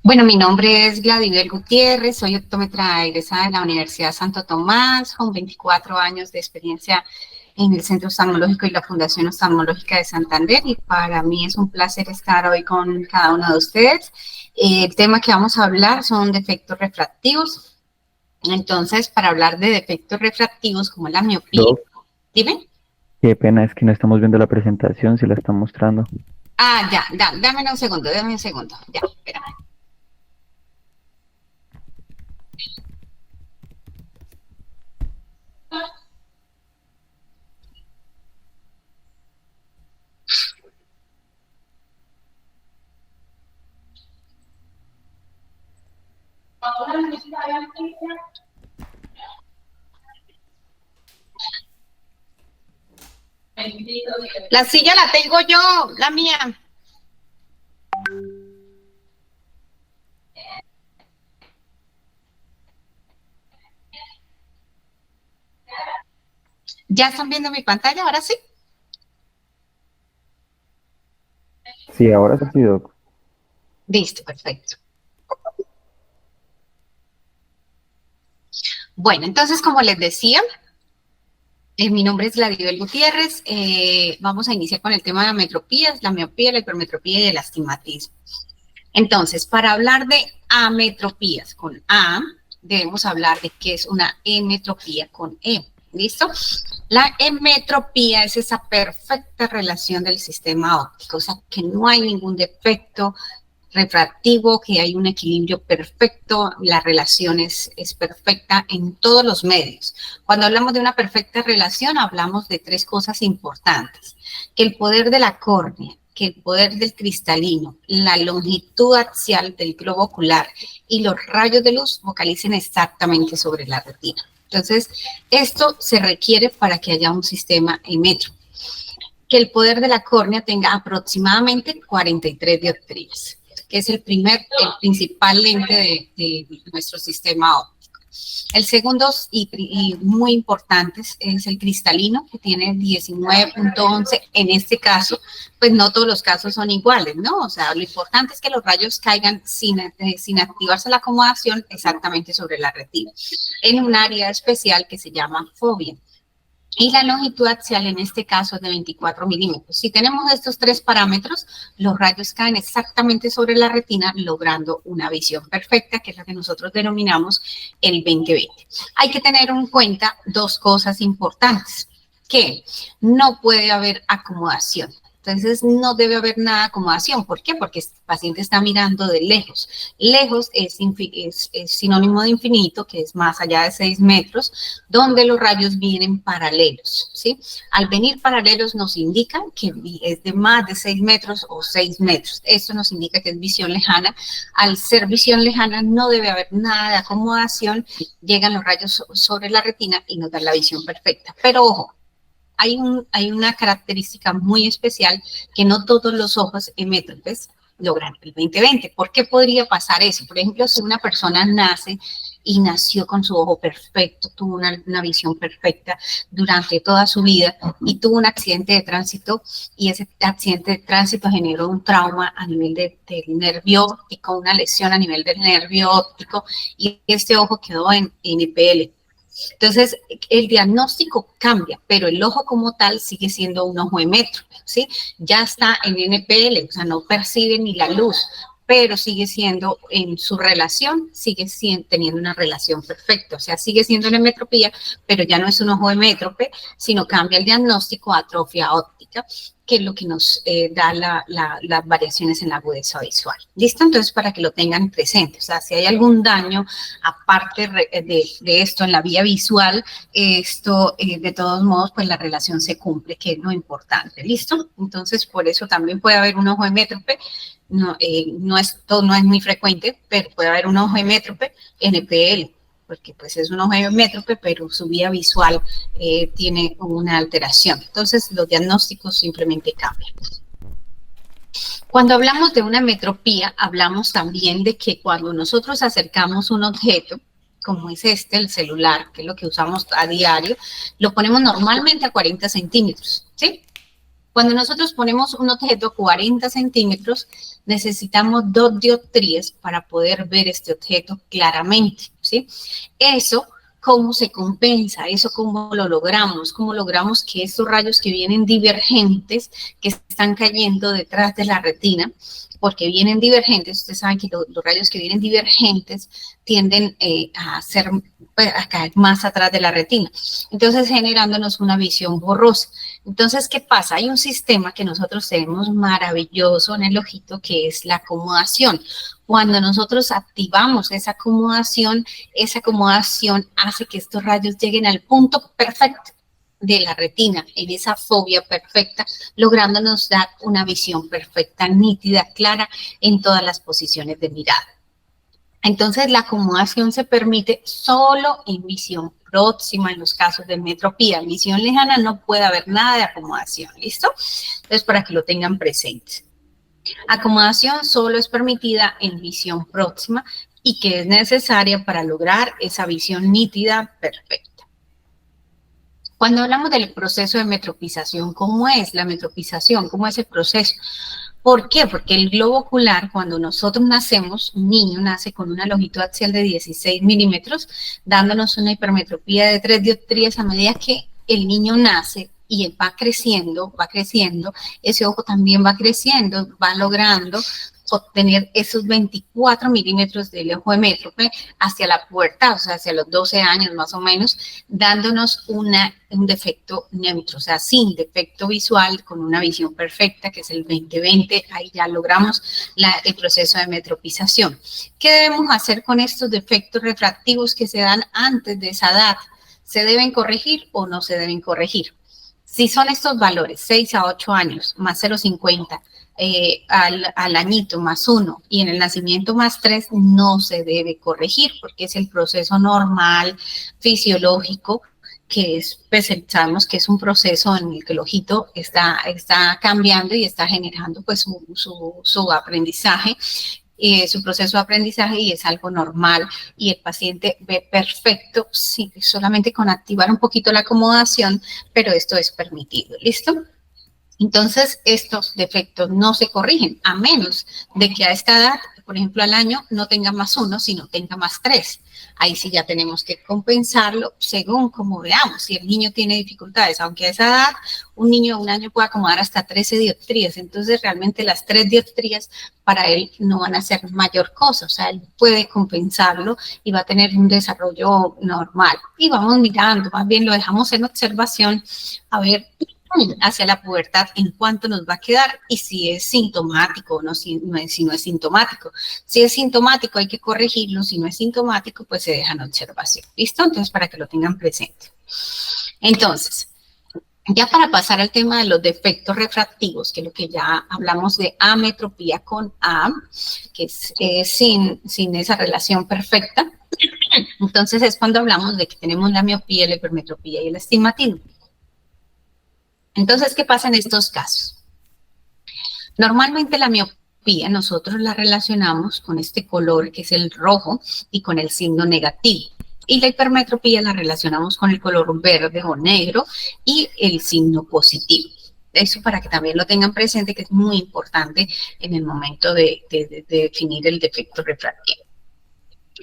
Bueno, mi nombre es Gladybel Gutiérrez, soy optómetra egresada de la Universidad Santo Tomás, con 24 años de experiencia en el Centro Oftalmológico y la Fundación Oftalmológica de Santander, y para mí es un placer estar hoy con cada uno de ustedes. El tema que vamos a hablar son defectos refractivos. Entonces, para hablar de defectos refractivos como la miopía, Doc, dime. qué pena es que no estamos viendo la presentación, si la están mostrando. Dame un segundo, ya, espera. La silla la tengo yo, la mía. ¿Ya están viendo mi pantalla? Ahora sí. Sí, ahora sí, Doc. Listo, perfecto. Bueno, entonces, como les decía, mi nombre es Gladybel Gutiérrez. Vamos a iniciar con el tema de ametropías, la miopía, la hipermetropía y el astigmatismo. Entonces, para hablar de ametropías con A, debemos hablar de qué es una emetropía con E. ¿Listo? La emetropía es esa perfecta relación del sistema óptico, o sea, que no hay ningún defecto refractivo, que hay un equilibrio perfecto, la relación es perfecta en todos los medios. Cuando hablamos de una perfecta relación, hablamos de tres cosas importantes: que el poder de la córnea, que el poder del cristalino, la longitud axial del globo ocular y los rayos de luz focalicen exactamente sobre la retina. Entonces, esto se requiere para que haya un sistema emetro. Que el poder de la córnea tenga aproximadamente 43 dioptrías, que es el principal lente de nuestro sistema óptico. El segundo y muy importante es el cristalino, que tiene 19.11. En este caso, pues no todos los casos son iguales, ¿no? O sea, lo importante es que los rayos caigan sin activarse la acomodación exactamente sobre la retina, en un área especial que se llama fobia. Y la longitud axial en este caso es de 24 milímetros. Si tenemos estos tres parámetros, los rayos caen exactamente sobre la retina, logrando una visión perfecta, que es la que nosotros denominamos el 20/20. Hay que tener en cuenta dos cosas importantes: que no puede haber acomodación. Entonces, no debe haber nada de acomodación. ¿Por qué? Porque el paciente está mirando de lejos. Lejos es sinónimo de infinito, que es más allá de 6 metros, donde los rayos vienen paralelos, ¿sí? Al venir paralelos nos indica que es de más de 6 metros o 6 metros. Esto nos indica que es visión lejana. Al ser visión lejana no debe haber nada de acomodación, llegan los rayos sobre la retina y nos dan la visión perfecta. Pero ojo, hay una característica muy especial, que no todos los ojos emétropes logran el 20/20. ¿Por qué podría pasar eso? Por ejemplo, si una persona nació con su ojo perfecto, tuvo una visión perfecta durante toda su vida y tuvo un accidente de tránsito, y ese accidente de tránsito generó un trauma a nivel del nervio óptico, una lesión a nivel del nervio óptico, y este ojo quedó en NPL. Entonces, el diagnóstico cambia, pero el ojo como tal sigue siendo un ojo emétrope, ¿sí? Ya está en NPL, o sea, no percibe ni la luz, pero sigue siendo, en su relación, teniendo una relación perfecta. O sea, sigue siendo una emetropía, pero ya no es un ojo emétrope, sino cambia el diagnóstico a atrofia óptica, que es lo que nos da las variaciones en la agudeza visual. ¿Listo? Entonces, para que lo tengan presente. O sea, si hay algún daño, aparte de esto en la vía visual, de todos modos, pues la relación se cumple, que es lo importante. ¿Listo? Entonces, por eso también puede haber un ojo emétrope. No es muy frecuente, pero puede haber un ojo emétrope NPL, porque pues es un ojo emétrope, pero su vía visual tiene una alteración. Entonces, los diagnósticos simplemente cambian. Cuando hablamos de una metropía, hablamos también de que cuando nosotros acercamos un objeto, como es el celular, que es lo que usamos a diario, lo ponemos normalmente a 40 centímetros, ¿sí? Cuando nosotros ponemos un objeto a 40 centímetros, necesitamos 2 dioptrías para poder ver este objeto claramente, ¿sí? Eso, ¿cómo se compensa? Eso, ¿cómo lo logramos? ¿Cómo logramos que estos rayos que vienen divergentes, que están cayendo detrás de la retina, porque vienen divergentes, ustedes saben que los rayos que vienen divergentes tienden a caer más atrás de la retina, entonces generándonos una visión borrosa. Entonces, ¿qué pasa? Hay un sistema que nosotros tenemos maravilloso en el ojito, que es la acomodación. Cuando nosotros activamos esa acomodación hace que estos rayos lleguen al punto perfecto de la retina, en esa fobia perfecta, lográndonos dar una visión perfecta, nítida, clara en todas las posiciones de mirada. Entonces, la acomodación se permite solo en visión próxima, en los casos de metropía. En visión lejana no puede haber nada de acomodación, ¿listo? Entonces, para que lo tengan presente. Acomodación solo es permitida en visión próxima y que es necesaria para lograr esa visión nítida perfecta. Cuando hablamos del proceso de metropización, ¿cómo es la metropización? ¿Cómo es el proceso? ¿Por qué? Porque el globo ocular, cuando nosotros nacemos, un niño nace con una longitud axial de 16 milímetros, dándonos una hipermetropía de 3 dioptrías a medida que el niño nace y va creciendo, ese ojo también va creciendo, va logrando obtener esos 24 milímetros del ojo de métrope hacia la pubertad, o sea, hacia los 12 años más o menos, dándonos un defecto neutro, o sea, sin defecto visual, con una visión perfecta, que es el 20/20, ahí ya logramos el proceso de metropización. ¿Qué debemos hacer con estos defectos refractivos que se dan antes de esa edad? ¿Se deben corregir o no se deben corregir? Si son estos valores, 6 a 8 años, más 0,50, al añito más 1 y en el nacimiento más 3, no se debe corregir porque es el proceso normal, fisiológico, que es, pues sabemos que es un proceso en el que el ojito está cambiando y está generando pues su aprendizaje, su proceso de aprendizaje, y es algo normal y el paciente ve perfecto, sí, solamente con activar un poquito la acomodación, pero esto es permitido, ¿listo? Entonces, estos defectos no se corrigen, a menos de que a esta edad, por ejemplo, al año, no tenga más 1, sino tenga más 3. Ahí sí ya tenemos que compensarlo según como veamos. Si el niño tiene dificultades, aunque a esa edad, un niño de 1 año puede acomodar hasta 13 dioptrías. Entonces, realmente las 3 dioptrías para él no van a ser mayor cosa. O sea, él puede compensarlo y va a tener un desarrollo normal. Y vamos mirando, más bien lo dejamos en observación, a ver hacia la pubertad en cuánto nos va a quedar y si es sintomático o no, si no es sintomático. Si es sintomático hay que corregirlo, si no es sintomático pues se deja en observación. ¿Listo? Entonces para que lo tengan presente. Entonces, ya para pasar al tema de los defectos refractivos, que es lo que ya hablamos de ametropía con A, que es sin esa relación perfecta, entonces es cuando hablamos de que tenemos la miopía, la hipermetropía y el astigmatismo. Entonces, ¿qué pasa en estos casos? Normalmente la miopía nosotros la relacionamos con este color que es el rojo y con el signo negativo. Y la hipermetropía la relacionamos con el color verde o negro y el signo positivo. Eso para que también lo tengan presente, que es muy importante en el momento de definir el defecto refractivo.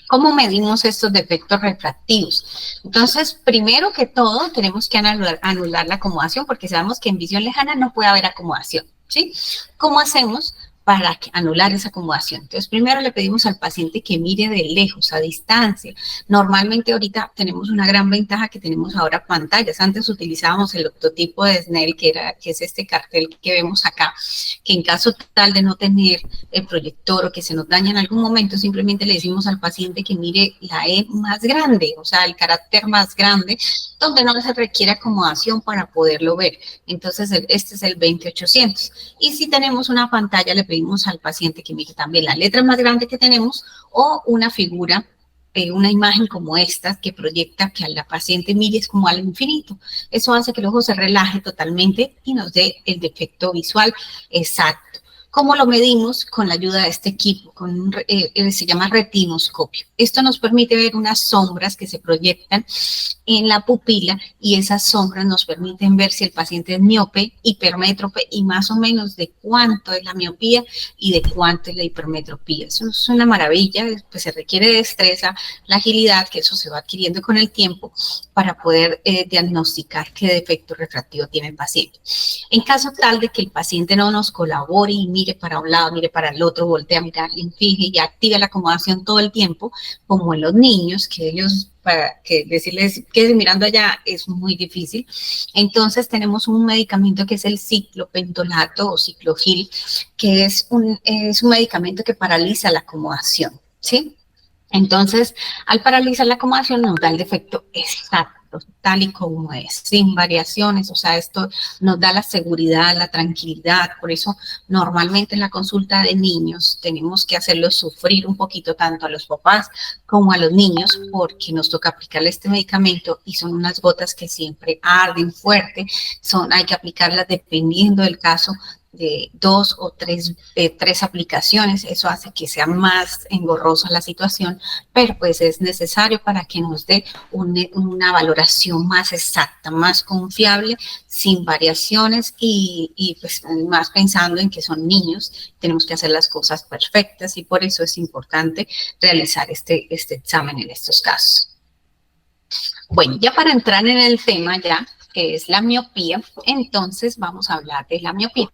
¿Cómo medimos estos defectos refractivos? Entonces, primero que todo, tenemos que anular la acomodación, porque sabemos que en visión lejana no puede haber acomodación, ¿sí? ¿Cómo hacemos para anular esa acomodación? Entonces, primero le pedimos al paciente que mire de lejos, a distancia. Normalmente ahorita tenemos una gran ventaja que tenemos ahora pantallas. Antes utilizábamos el octotipo de Snell, que es este cartel que vemos acá, que en caso tal de no tener el proyector o que se nos daña en algún momento, simplemente le decimos al paciente que mire la E más grande, o sea, el carácter más grande, donde no se requiere acomodación para poderlo ver. Entonces, este es el 20-800. Y si tenemos una pantalla, le pedimos al paciente que mire también la letra más grande que tenemos o una figura, una imagen como esta que proyecta que a la paciente mire es como al infinito. Eso hace que el ojo se relaje totalmente y nos dé el defecto visual exacto. ¿Cómo lo medimos? Con la ayuda de este equipo, se llama retinoscopio. Esto nos permite ver unas sombras que se proyectan en la pupila y esas sombras nos permiten ver si el paciente es miope, hipermétrope y más o menos de cuánto es la miopía y de cuánto es la hipermetropía. Eso es una maravilla, pues se requiere destreza, la agilidad, que eso se va adquiriendo con el tiempo para poder diagnosticar qué defecto refractivo tiene el paciente. En caso tal de que el paciente no nos colabore y mire para un lado, mire para el otro, voltea a mirar, fije y active la acomodación todo el tiempo, como en los niños, que ellos, para que decirles que mirando allá es muy difícil. Entonces tenemos un medicamento que es el ciclopentolato o ciclogil, que es un medicamento que paraliza la acomodación, ¿sí? Entonces, al paralizar la acomodación nos da el defecto exacto, tal y como es, sin variaciones, o sea, esto nos da la seguridad, la tranquilidad, por eso normalmente en la consulta de niños tenemos que hacerlos sufrir un poquito tanto a los papás como a los niños, porque nos toca aplicarle este medicamento y son unas gotas que siempre arden fuerte, hay que aplicarlas dependiendo del caso, de 2 o 3 aplicaciones, eso hace que sea más engorrosa la situación, pero pues es necesario para que nos dé una valoración más exacta, más confiable, sin variaciones y pues más pensando en que son niños, tenemos que hacer las cosas perfectas y por eso es importante realizar este examen en estos casos. Bueno, ya para entrar en el tema ya, que es la miopía, entonces vamos a hablar de la miopía.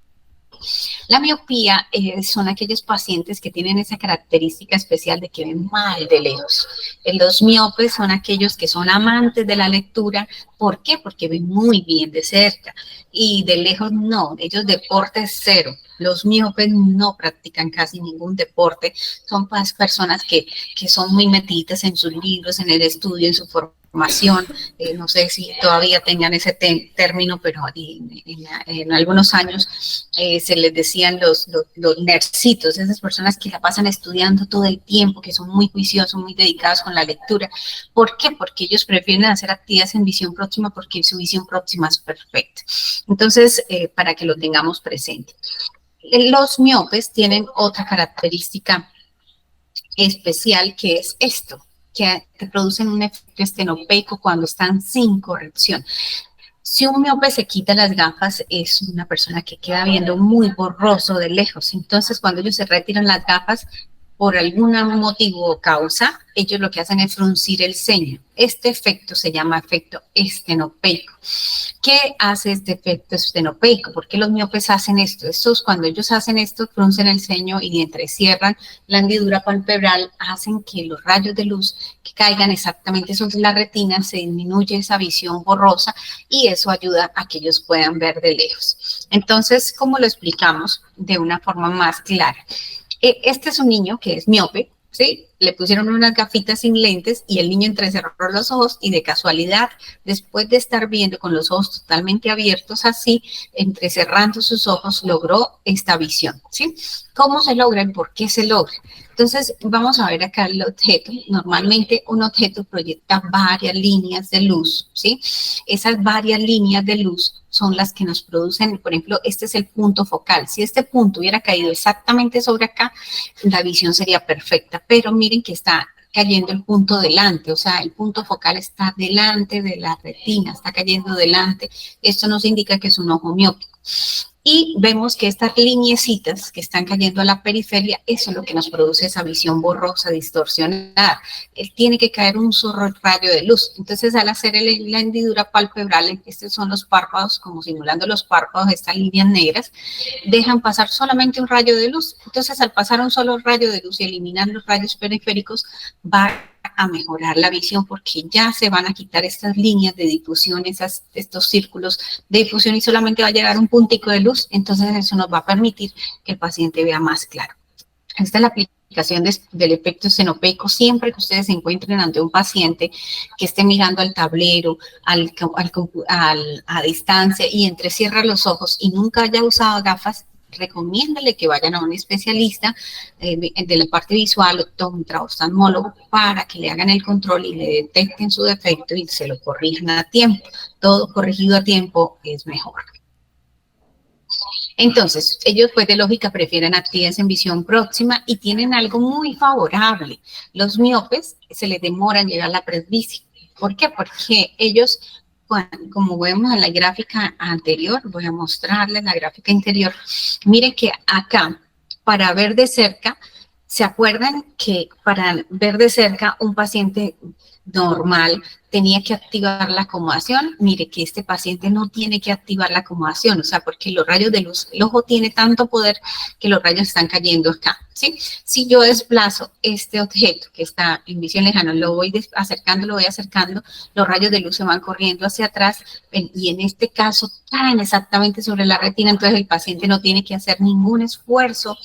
La miopía son aquellos pacientes que tienen esa característica especial de que ven mal de lejos. Los miopes son aquellos que son amantes de la lectura. ¿Por qué? Porque ven muy bien de cerca y de lejos no. Ellos deporte cero. Los miopes no practican casi ningún deporte. Son personas que son muy metidas en sus libros, en el estudio, en su formación. No sé si todavía tengan ese término, pero en algunos años se les decían los nerdcitos, esas personas que la pasan estudiando todo el tiempo, que son muy juiciosos, muy dedicados con la lectura. ¿Por qué? Porque ellos prefieren hacer actividades en visión próxima porque su visión próxima es perfecta. Entonces, para que lo tengamos presente. Los miopes tienen otra característica especial que es esto, que producen un efecto estenopeico cuando están sin corrección. Si un miope se quita las gafas, es una persona que queda viendo muy borroso de lejos. Entonces, cuando ellos se retiran las gafas, por algún motivo o causa, ellos lo que hacen es fruncir el ceño. Este efecto se llama efecto estenopeico. ¿Qué hace este efecto estenopeico? ¿Por qué los miopes hacen esto? Cuando ellos hacen esto, fruncen el ceño y entrecierran la hendidura palpebral, hacen que los rayos de luz que caigan exactamente sobre la retina, se disminuye esa visión borrosa y eso ayuda a que ellos puedan ver de lejos. Entonces, ¿cómo lo explicamos de una forma más clara? Este es un niño que es miope, ¿sí? Le pusieron unas gafitas sin lentes y el niño entrecerró los ojos y de casualidad, después de estar viendo con los ojos totalmente abiertos así, entrecerrando sus ojos, logró esta visión, ¿sí? ¿Cómo se logra y por qué se logra? Entonces, vamos a ver acá el objeto. Normalmente un objeto proyecta varias líneas de luz, ¿sí? Esas varias líneas de luz son las que nos producen, por ejemplo, este es el punto focal. Si este punto hubiera caído exactamente sobre acá, la visión sería perfecta, pero miren que está cayendo el punto delante, o sea, el punto focal está delante de la retina, está cayendo delante. Esto nos indica que es un ojo miópico. Y vemos que estas lineecitas que están cayendo a la periferia, eso es lo que nos produce esa visión borrosa, distorsionada. Tiene que caer un solo rayo de luz. Entonces, al hacer la hendidura palpebral, estos son los párpados, como simulando los párpados, estas líneas negras, dejan pasar solamente un rayo de luz. Entonces, al pasar un solo rayo de luz y eliminar los rayos periféricos, va a mejorar la visión porque ya se van a quitar estas líneas de difusión, estos círculos de difusión y solamente va a llegar un puntico de luz, entonces eso nos va a permitir que el paciente vea más claro. Esta es la aplicación del efecto estenopeico siempre que ustedes se encuentren ante un paciente que esté mirando al tablero, a distancia y entrecierra los ojos y nunca haya usado gafas. Recomiéndale que vayan a un especialista de la parte visual, optómetra, oftalmólogo, para que le hagan el control y le detecten su defecto y se lo corrijan a tiempo. Todo corregido a tiempo es mejor. Entonces, ellos pues de lógica prefieren actividades en visión próxima y tienen algo muy favorable. Los miopes se les demora en llegar a la presbicia. ¿Por qué? Porque ellos, como vemos en la gráfica anterior, voy a mostrarles la gráfica interior, miren que acá, para ver de cerca, ¿se acuerdan que para ver de cerca un paciente normal tenía que activar la acomodación? Mire que este paciente no tiene que activar la acomodación, o sea, porque los rayos de luz, el ojo tiene tanto poder que los rayos están cayendo acá, ¿sí? Si yo desplazo este objeto que está en visión lejana, lo voy acercando, los rayos de luz se van corriendo hacia atrás y en este caso caen exactamente sobre la retina, entonces el paciente no tiene que hacer ningún esfuerzo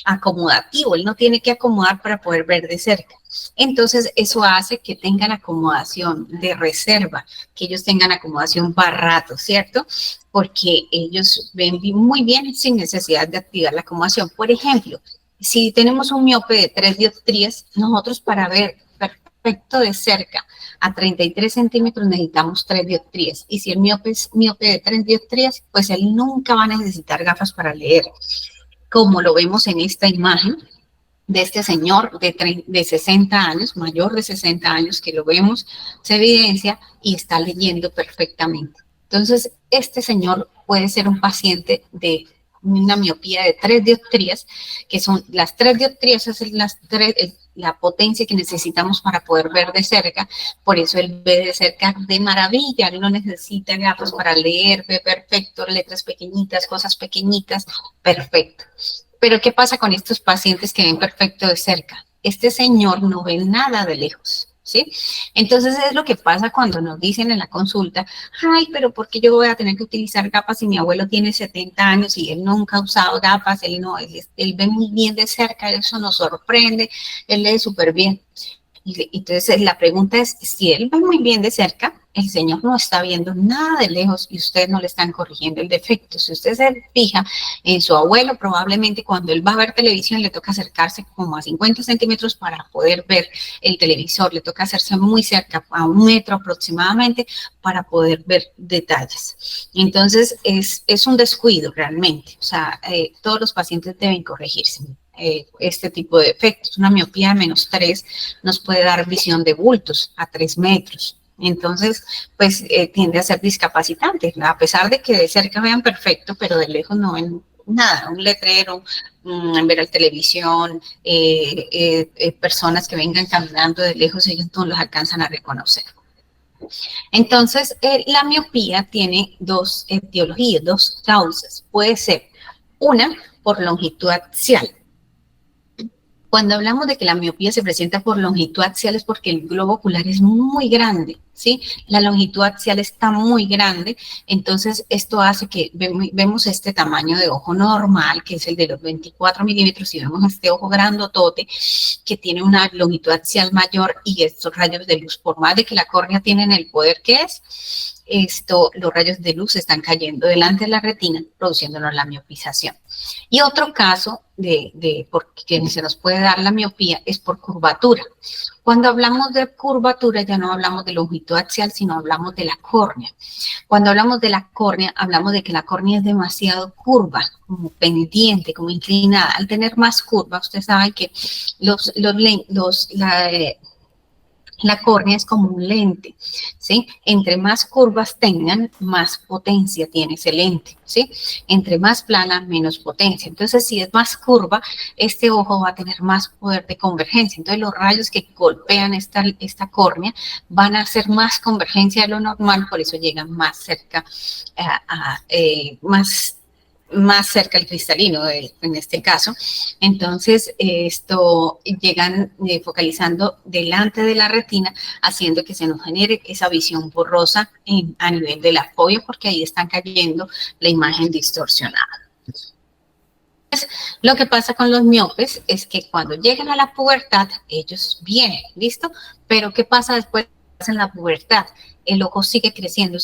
acomodativo, él no tiene que acomodar para poder ver de cerca. Entonces, eso hace que tengan acomodación de reserva, que ellos tengan acomodación para rato, ¿cierto? Porque ellos ven muy bien sin necesidad de activar la acomodación. Por ejemplo, si tenemos un miope de 3 dioptrías, nosotros para ver perfecto de cerca a 33 centímetros necesitamos 3 dioptrías. Y si el miope es miope de 3 dioptrías, pues él nunca va a necesitar gafas para leer, como lo vemos en esta imagen de este señor de 60 años, mayor de 60 años, que lo vemos, se evidencia y está leyendo perfectamente. Entonces, este señor puede ser un paciente de una miopía de 3 dioptrías, que son las 3 dioptrías, es la potencia que necesitamos para poder ver de cerca, por eso él ve de cerca de maravilla, él no necesita gafas para leer, ve perfecto, letras pequeñitas, cosas pequeñitas, perfecto. Pero ¿qué pasa con estos pacientes que ven perfecto de cerca? Este señor no ve nada de lejos, ¿sí? Entonces es lo que pasa cuando nos dicen en la consulta, ay, pero ¿por qué yo voy a tener que utilizar gafas si mi abuelo tiene 70 años y él nunca ha usado gafas? Él ve muy bien de cerca, eso nos sorprende, él lee súper bien. Entonces la pregunta es, si él ve muy bien de cerca, el señor no está viendo nada de lejos y ustedes no le están corrigiendo el defecto. Si usted se fija en su abuelo, probablemente cuando él va a ver televisión le toca acercarse como a 50 centímetros para poder ver el televisor, le toca hacerse muy cerca, a 1 metro aproximadamente, para poder ver detalles. Entonces es un descuido realmente, o sea, todos los pacientes deben corregirse. Este tipo de efectos. Una miopía de -3 nos puede dar visión de bultos a 3 metros. Entonces, pues tiende a ser discapacitante, a pesar de que de cerca vean perfecto, pero de lejos no ven nada, un letrero, ver la televisión, personas que vengan caminando de lejos, ellos no los alcanzan a reconocer. Entonces, la miopía tiene dos etiologías, dos causas. Puede ser una por longitud axial. Cuando hablamos de que la miopía se presenta por longitud axial es porque el globo ocular es muy grande, ¿sí? La longitud axial está muy grande, entonces esto hace que vemos este tamaño de ojo normal, que es el de los 24 milímetros, y vemos este ojo grandotote que tiene una longitud axial mayor y estos rayos de luz, por más de que la córnea tienen el poder que es, los rayos de luz están cayendo delante de la retina, produciéndonos la miopización. Y otro caso por que se nos puede dar la miopía es por curvatura. Cuando hablamos de curvatura ya no hablamos de longitud axial, sino hablamos de la córnea. Cuando hablamos de la córnea, hablamos de que la córnea es demasiado curva, como pendiente, como inclinada. Al tener más curva, usted sabe que la córnea es como un lente, ¿sí? Entre más curvas tengan, más potencia tiene ese lente, ¿sí? Entre más plana, menos potencia. Entonces, si es más curva, este ojo va a tener más poder de convergencia. Entonces, los rayos que golpean esta córnea van a hacer más convergencia de lo normal, por eso llegan más cerca, más cerca al cristalino en este caso. Entonces, llegan focalizando delante de la retina, haciendo que se nos genere esa visión borrosa a nivel de la fobia, porque ahí están cayendo la imagen distorsionada. Entonces, lo que pasa con los miopes es que cuando llegan a la pubertad, ellos vienen, ¿listo? Pero ¿qué pasa después en la pubertad? El ojo sigue creciendo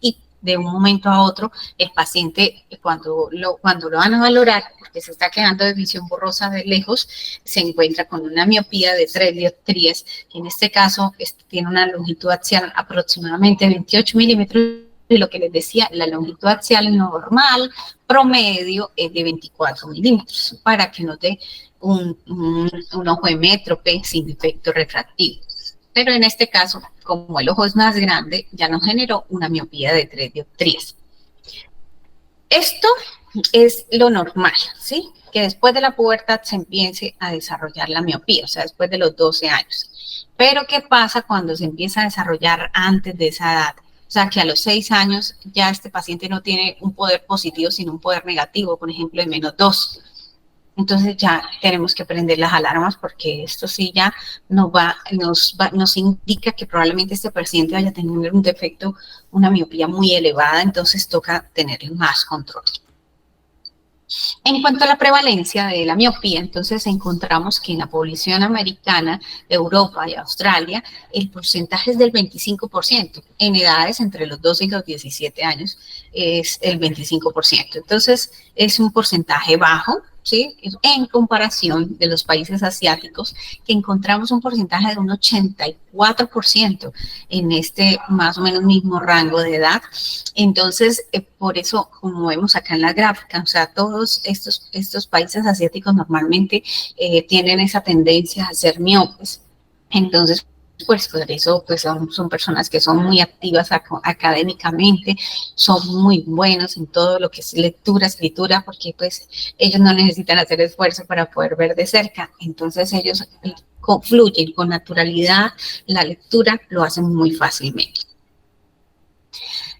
y de un momento a otro, el paciente, cuando lo van a valorar, porque se está quedando de visión borrosa de lejos, se encuentra con una miopía de 3 dioptrías. En este caso, tiene una longitud axial aproximadamente 28 milímetros Y lo que les decía, la longitud axial normal promedio es de 24 milímetros para que nos dé un ojo de métrope sin defecto refractivo. Pero en este caso, como el ojo es más grande, ya nos generó una miopía de 3 dioptrías. Esto es lo normal, ¿sí? Que después de la pubertad se empiece a desarrollar la miopía, o sea, después de los 12 años. Pero, ¿qué pasa cuando se empieza a desarrollar antes de esa edad? O sea, que a los 6 años ya este paciente no tiene un poder positivo, sino un poder negativo, por ejemplo, de -2. Entonces ya tenemos que prender las alarmas porque esto sí ya nos indica que probablemente este paciente vaya a tener un defecto, una miopía muy elevada, entonces toca tener más control. En cuanto a la prevalencia de la miopía, entonces encontramos que en la población americana, Europa y Australia, el porcentaje es del 25%. En edades entre los 12 y los 17 años es el 25%. Entonces es un porcentaje bajo, ¿sí? En comparación de los países asiáticos, que encontramos un porcentaje de un 84% en este más o menos mismo rango de edad. Entonces, por eso, como vemos acá en la gráfica, o sea, todos estos países asiáticos normalmente tienen esa tendencia a ser miopes. Entonces, pues por eso pues son personas que son muy activas académicamente, son muy buenos en todo lo que es lectura, escritura, porque pues ellos no necesitan hacer esfuerzo para poder ver de cerca. Entonces ellos fluyen con naturalidad, la lectura lo hacen muy fácilmente.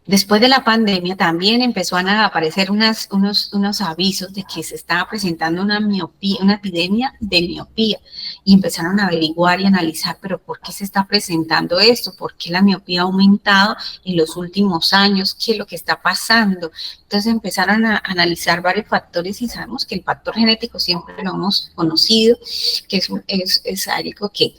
Después de la pandemia también empezaron a aparecer unos avisos de que se estaba presentando una miopía, una epidemia de miopía, y empezaron a averiguar y analizar, pero ¿por qué se está presentando esto? ¿Por qué la miopía ha aumentado en los últimos años? ¿Qué es lo que está pasando? Entonces empezaron a analizar varios factores y sabemos que el factor genético siempre lo hemos conocido, que es algo que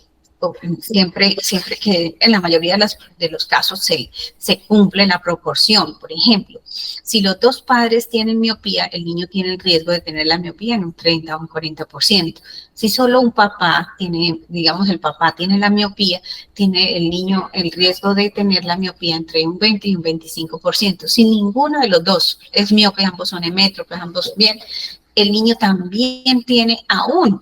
siempre que en la mayoría de los casos se cumple la proporción. Por ejemplo, si los dos padres tienen miopía, el niño tiene el riesgo de tener la miopía en un 30 o un 40%. Si solo un papá tiene, digamos, el papá tiene la miopía, tiene el niño el riesgo de tener la miopía entre un 20 y un 25%. Si ninguno de los dos es miope, ambos son emétropes, ambos bien, el niño también tiene aún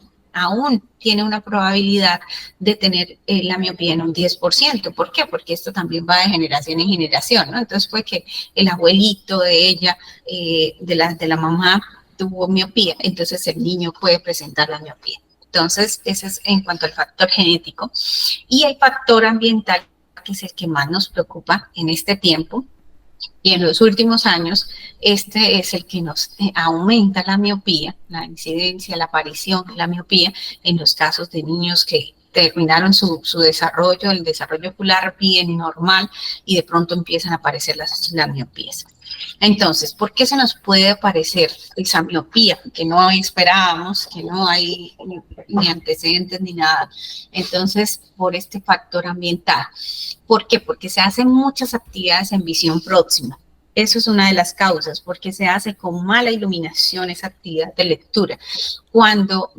tiene una probabilidad de tener la miopía en un 10%. ¿Por qué? Porque esto también va de generación en generación, ¿no? Entonces fue que el abuelito de ella, de la mamá, tuvo miopía, entonces el niño puede presentar la miopía. Entonces, ese es en cuanto al factor genético. Y el factor ambiental, que es el que más nos preocupa en este tiempo, y en los últimos años, este es el que nos aumenta la miopía, la incidencia, la aparición de la miopía en los casos de niños que terminaron su desarrollo, el desarrollo ocular bien normal, y de pronto empiezan a aparecer las miopías. Entonces, ¿por qué se nos puede aparecer esa miopía que no esperábamos, que no hay ni antecedentes ni nada? Entonces, por este factor ambiental. ¿Por qué? Porque se hacen muchas actividades en visión próxima. Eso es una de las causas, porque se hace con mala iluminación esa actividad de lectura. Cuando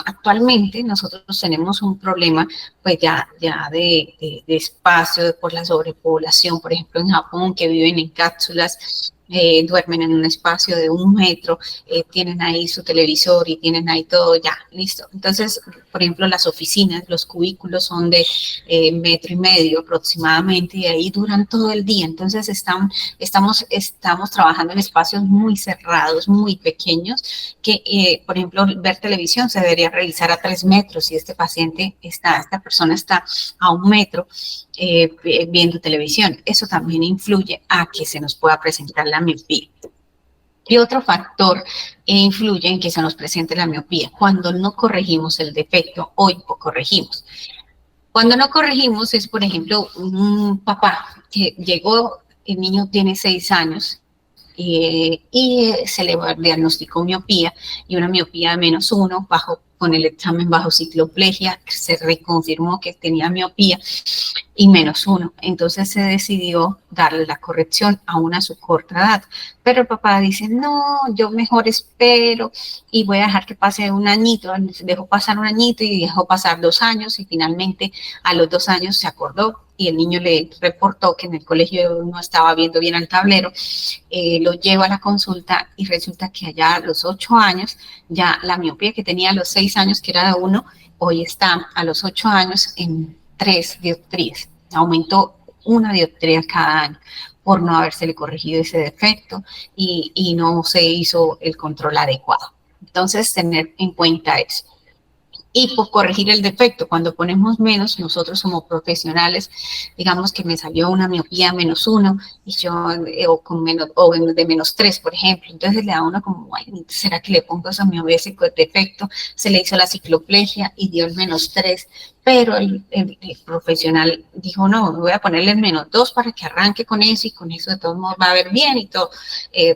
actualmente nosotros tenemos un problema, pues ya de espacio por la sobrepoblación, por ejemplo en Japón, que viven en cápsulas, duermen en un espacio de 1 metro, tienen ahí su televisor y tienen ahí todo, ya, listo. Entonces, por ejemplo, las oficinas, los cubículos son de 1,5 metros aproximadamente, y ahí duran todo el día. Entonces, estamos trabajando en espacios muy cerrados, muy pequeños, que, por ejemplo, ver televisión se debería realizar a 3 metros, y esta persona está a 1 metro viendo televisión. Eso también influye a que se nos pueda presentar la miopía. Y otro factor influye en que se nos presente la miopía, cuando no corregimos el defecto o hipocorregimos. Cuando no corregimos es, por ejemplo, un papá que llegó, el niño tiene 6 años, y se le diagnosticó miopía, y una miopía de -1, con el examen bajo cicloplegia, se reconfirmó que tenía miopía y -1. Entonces se decidió darle la corrección aún a su corta edad. Pero el papá dice, no, yo mejor espero y voy a dejar que pase un añito. Dejó pasar un añito y dejó pasar 2 años, y finalmente a los 2 años se acordó y el niño le reportó que en el colegio no estaba viendo bien el tablero, lo llevo a la consulta y resulta que allá a los 8 años, ya la miopía que tenía a los 6 años, que era de 1, hoy está a los 8 años en 3 dioptrías. Aumentó 1 dioptría cada año por no habérsele corregido ese defecto y no se hizo el control adecuado. Entonces, tener en cuenta eso. Y por corregir el defecto, cuando ponemos menos, nosotros como profesionales, digamos que me salió una miopía -1 y yo, o de -3, por ejemplo, entonces le da uno como, ay, ¿será que le pongo esa miopía con defecto? Se le hizo la cicloplegia y dio el -3, pero el profesional dijo, no, voy a ponerle el -2 para que arranque con eso y con eso de todos modos va a ver bien y todo,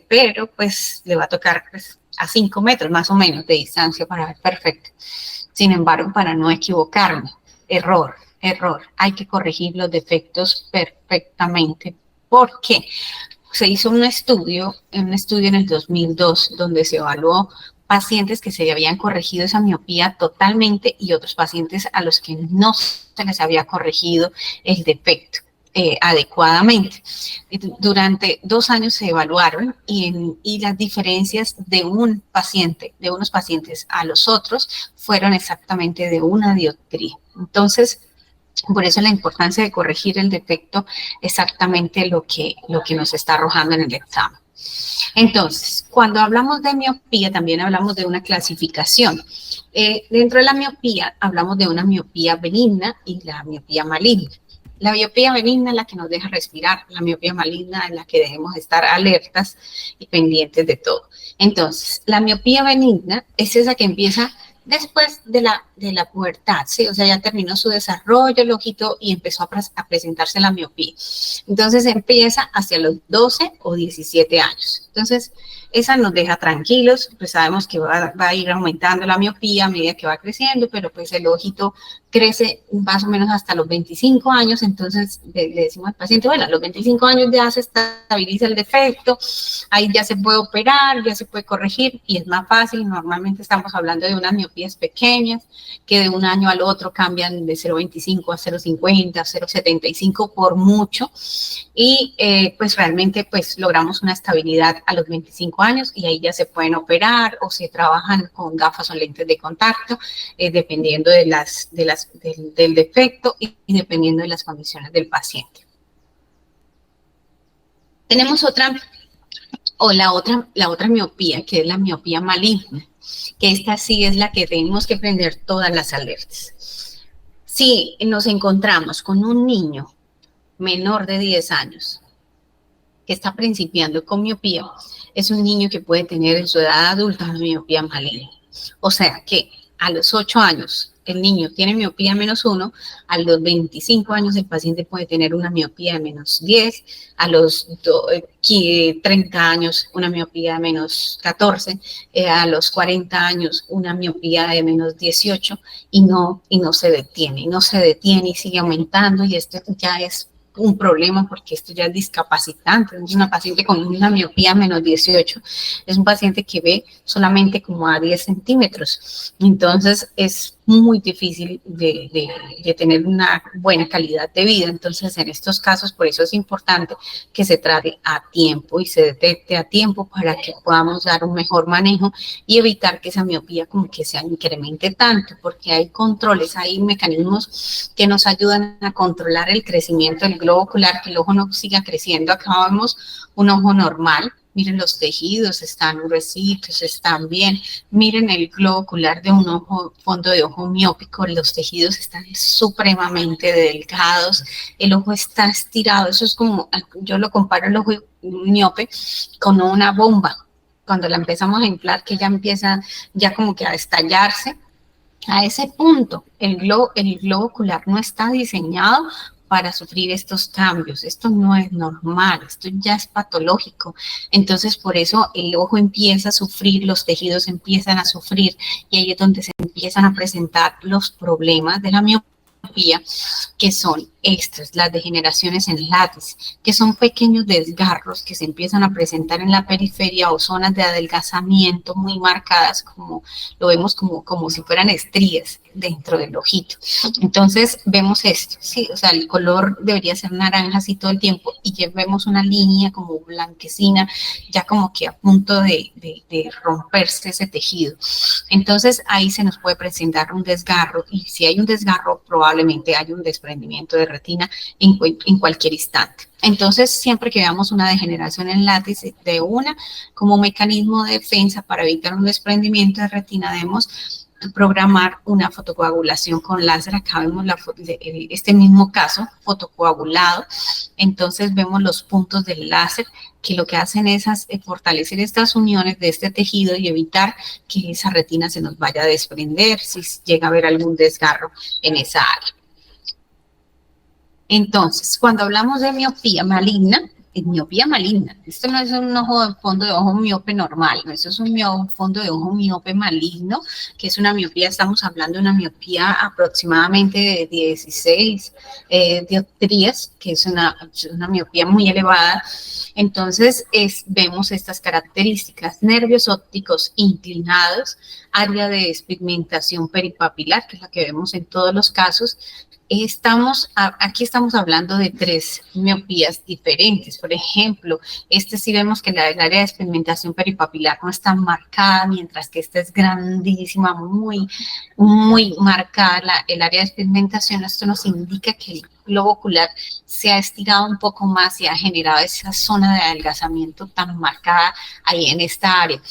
pero pues le va a tocar pues, a 5 metros más o menos de distancia para ver perfecto. Sin embargo, para no equivocarme, error, hay que corregir los defectos perfectamente. ¿Por qué? Se hizo un estudio en el 2002, donde se evaluó pacientes que se habían corregido esa miopía totalmente y otros pacientes a los que no se les había corregido el defecto. Adecuadamente. Durante 2 años se evaluaron y las diferencias de unos pacientes a los otros fueron exactamente de 1 dioptría. Entonces, por eso la importancia de corregir el defecto exactamente lo que nos está arrojando en el examen. Entonces, cuando hablamos de miopía, también hablamos de una clasificación. Dentro de la miopía, hablamos de una miopía benigna y la miopía maligna. La miopía benigna es la que nos deja respirar, la miopía maligna es la que debemos estar alertas y pendientes de todo. Entonces, la miopía benigna es esa que empieza después de la pubertad, ¿sí? O sea, ya terminó su desarrollo el ojito y empezó a presentarse la miopía. Entonces, empieza hacia los 12 o 17 años. Entonces, esa nos deja tranquilos, pues sabemos que va a ir aumentando la miopía a medida que va creciendo, pero pues el ojito crece más o menos hasta los 25 años, entonces le decimos al paciente, bueno, a los 25 años ya se estabiliza el defecto, ahí ya se puede operar, ya se puede corregir y es más fácil. Normalmente estamos hablando de unas miopías pequeñas que de un año al otro cambian de 0,25 a 0,50, 0,75 por mucho y pues realmente pues logramos una estabilidad a los 25 años y ahí ya se pueden operar o se trabajan con gafas o lentes de contacto, dependiendo del defecto y dependiendo de las condiciones del paciente. Tenemos la otra miopía, que es la miopía maligna, que esta sí es la que tenemos que prender todas las alertas. Si nos encontramos con un niño menor de 10 años que está principiando con miopía, es un niño que puede tener en su edad adulta una miopía maligna. O sea que a los 8 años el niño tiene miopía -1, a los 25 años el paciente puede tener una miopía de -10, a los 30 años una miopía de -14, a los 40 años una miopía de -18 y no se detiene y sigue aumentando y esto ya es un problema porque esto ya es discapacitante. Es una paciente con una miopía -18, es un paciente que ve solamente como a 10 centímetros, entonces es muy difícil de tener una buena calidad de vida. Entonces en estos casos por eso es importante que se trate a tiempo y se detecte a tiempo para que podamos dar un mejor manejo y evitar que esa miopía como que se incremente tanto, porque hay controles, hay mecanismos que nos ayudan a controlar el crecimiento del globo ocular, que el ojo no siga creciendo. Acá vemos un ojo normal. Miren, los tejidos están gruesitos, están bien. Miren el globo ocular de un ojo, fondo de ojo miópico, los tejidos están supremamente delgados, el ojo está estirado. Eso es como, yo lo comparo el ojo miope con una bomba. Cuando la empezamos a inflar, que ya empieza ya como que a estallarse. A ese punto, el globo ocular no está diseñado para sufrir estos cambios. Esto no es normal, esto ya es patológico. Entonces, por eso el ojo empieza a sufrir, los tejidos empiezan a sufrir y ahí es donde se empiezan a presentar los problemas de la miopía miopía, que son estas, las degeneraciones en látiz, que son pequeños desgarros que se empiezan a presentar en la periferia o zonas de adelgazamiento muy marcadas, como lo vemos como si fueran estrías dentro del ojito. Entonces vemos esto, sí, o sea, el color debería ser naranja así todo el tiempo y ya vemos una línea como blanquecina, ya como que a punto de romperse ese tejido. Entonces ahí se nos puede presentar un desgarro y si hay un desgarro probablemente hay un desprendimiento de retina en cualquier instante. Entonces, siempre que veamos una degeneración en látiz de una, como mecanismo de defensa para evitar un desprendimiento de retina, debemos programar una fotocoagulación con láser. Acá vemos este mismo caso, fotocoagulado. Entonces vemos los puntos del láser que lo que hacen es fortalecer estas uniones de este tejido y evitar que esa retina se nos vaya a desprender si llega a haber algún desgarro en esa área. Entonces, cuando hablamos de miopía maligna, esto no es un fondo de ojo miope normal, no, eso es un fondo de ojo miope maligno, que es una miopía, estamos hablando de una miopía aproximadamente de 16 dioptrías, que es una miopía muy elevada. Entonces, vemos estas características: nervios ópticos inclinados, área de despigmentación peripapilar, que es la que vemos en todos los casos. Aquí estamos hablando de 3 miopías diferentes. Por ejemplo, sí vemos que el área de despigmentación peripapilar no está marcada, mientras que esta es grandísima, muy, muy marcada el área de despigmentación. Esto nos indica que el globo ocular se ha estirado un poco más y ha generado esa zona de adelgazamiento tan marcada ahí en esta área.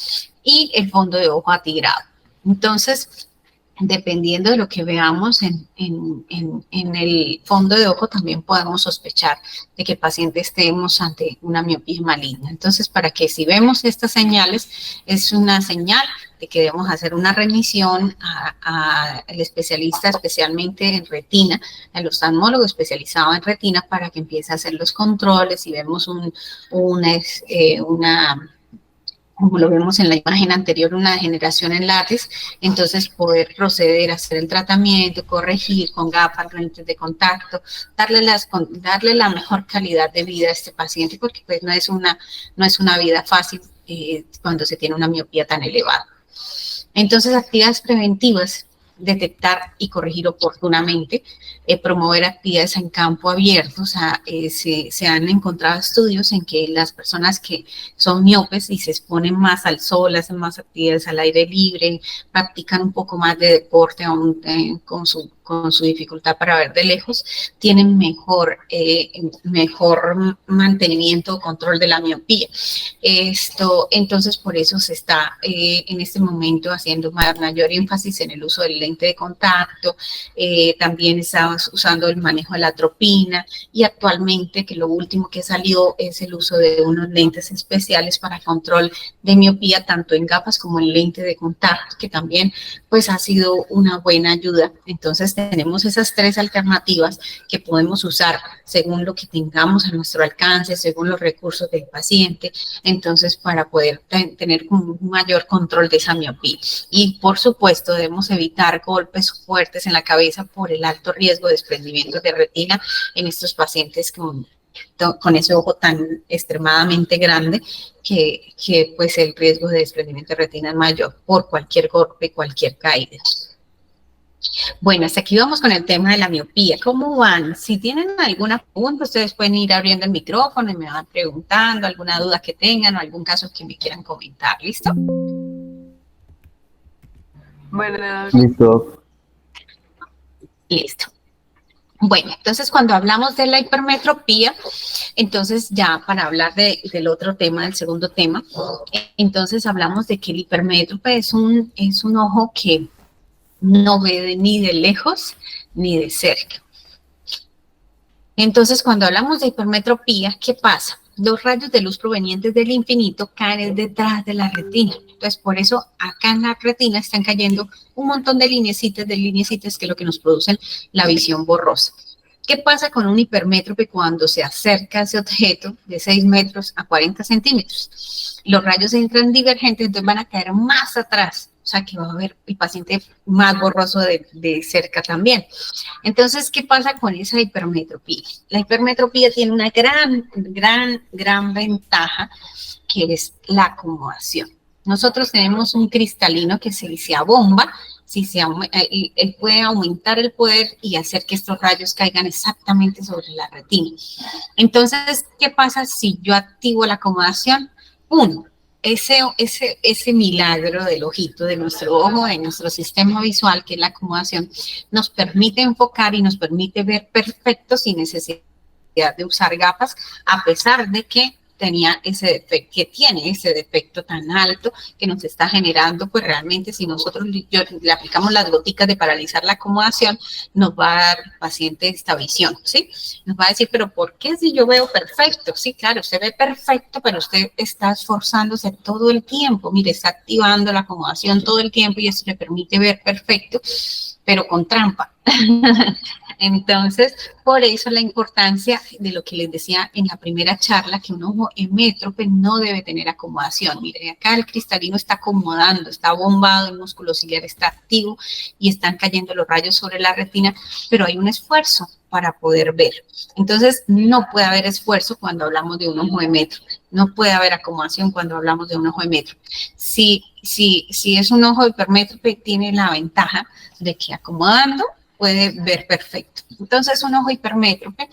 Y el fondo de ojo atigrado. Entonces, dependiendo de lo que veamos en el fondo de ojo, también podemos sospechar de que el paciente estemos ante una miopía maligna. Entonces, para que si vemos estas señales, es una señal de que debemos hacer una remisión al especialista, especialmente en retina, al oftalmólogo especializado en retina, para que empiece a hacer los controles. Si vemos como lo vemos en la imagen anterior, una degeneración en látex, entonces poder proceder a hacer el tratamiento, corregir con gafas, lentes de contacto, darle la mejor calidad de vida a este paciente, porque pues no es una vida fácil cuando se tiene una miopía tan elevada. Entonces, actividades preventivas: detectar y corregir oportunamente, promover actividades en campo abierto. O sea, se han encontrado estudios en que las personas que son miopes y se exponen más al sol, hacen más actividades al aire libre, practican un poco más de deporte aún con su dificultad para ver de lejos, tienen mejor mantenimiento o control de la miopía. Entonces, por eso se está en este momento haciendo mayor énfasis en el uso del lente de contacto. También estamos usando el manejo de la atropina, y actualmente, que lo último que salió es el uso de unos lentes especiales para control de miopía, tanto en gafas como en lente de contacto, que también pues ha sido una buena ayuda. Entonces tenemos esas 3 alternativas que podemos usar según lo que tengamos a nuestro alcance, según los recursos del paciente, entonces para poder tener un mayor control de esa miopía. Y por supuesto debemos evitar golpes fuertes en la cabeza por el alto riesgo de desprendimiento de retina en estos pacientes con ese ojo tan extremadamente grande, que pues el riesgo de desprendimiento de retina es mayor por cualquier golpe, cualquier caída. Bueno, hasta aquí vamos con el tema de la miopía. ¿Cómo van? Si tienen alguna pregunta, ustedes pueden ir abriendo el micrófono y me van preguntando alguna duda que tengan o algún caso que me quieran comentar. ¿Listo? Bueno, Listo. Listo. Bueno, entonces cuando hablamos de la hipermetropía, entonces ya para hablar del otro tema, del segundo tema, entonces hablamos de que el hipermétrope es un ojo que no ve ni de lejos ni de cerca. Entonces, cuando hablamos de hipermetropía, ¿qué pasa? Los rayos de luz provenientes del infinito caen detrás de la retina. Entonces, por eso acá en la retina están cayendo un montón de lineecitas, que es lo que nos producen la visión borrosa. ¿Qué pasa con un hipermétrope cuando se acerca a ese objeto de 6 metros a 40 centímetros? Los rayos entran divergentes, entonces van a caer más atrás. O sea que va a ver el paciente más borroso de cerca también. Entonces, ¿qué pasa con esa hipermetropía? La hipermetropía tiene una gran ventaja, que es la acomodación. Nosotros tenemos un cristalino que se abomba, él puede aumentar el poder y hacer que estos rayos caigan exactamente sobre la retina. Entonces, ¿qué pasa si yo activo la acomodación? Uno, ese milagro del ojito, de nuestro ojo, de nuestro sistema visual, que es la acomodación, nos permite enfocar y nos permite ver perfecto sin necesidad de usar gafas, a pesar de que tenía ese defecto, que tiene ese defecto tan alto que nos está generando, pues realmente si nosotros le aplicamos las goticas de paralizar la acomodación, nos va a dar paciente esta visión, ¿sí? Nos va a decir, pero ¿por qué si yo veo perfecto? Sí, claro, usted ve perfecto, pero usted está esforzándose todo el tiempo, mire, está activando la acomodación todo el tiempo y eso le permite ver perfecto, pero con trampa. Entonces, por eso la importancia de lo que les decía en la primera charla, que un ojo hemétrope no debe tener acomodación. Miren, acá el cristalino está acomodando, está bombado, el músculo ciliar está activo y están cayendo los rayos sobre la retina, pero hay un esfuerzo para poder ver. Entonces, no puede haber esfuerzo cuando hablamos de un ojo hemétrope. No puede haber acomodación cuando hablamos de un ojo hemétrope. Si es un ojo hipermétrope, tiene la ventaja de que acomodando puede ver perfecto. Entonces, un ojo hipermétrope,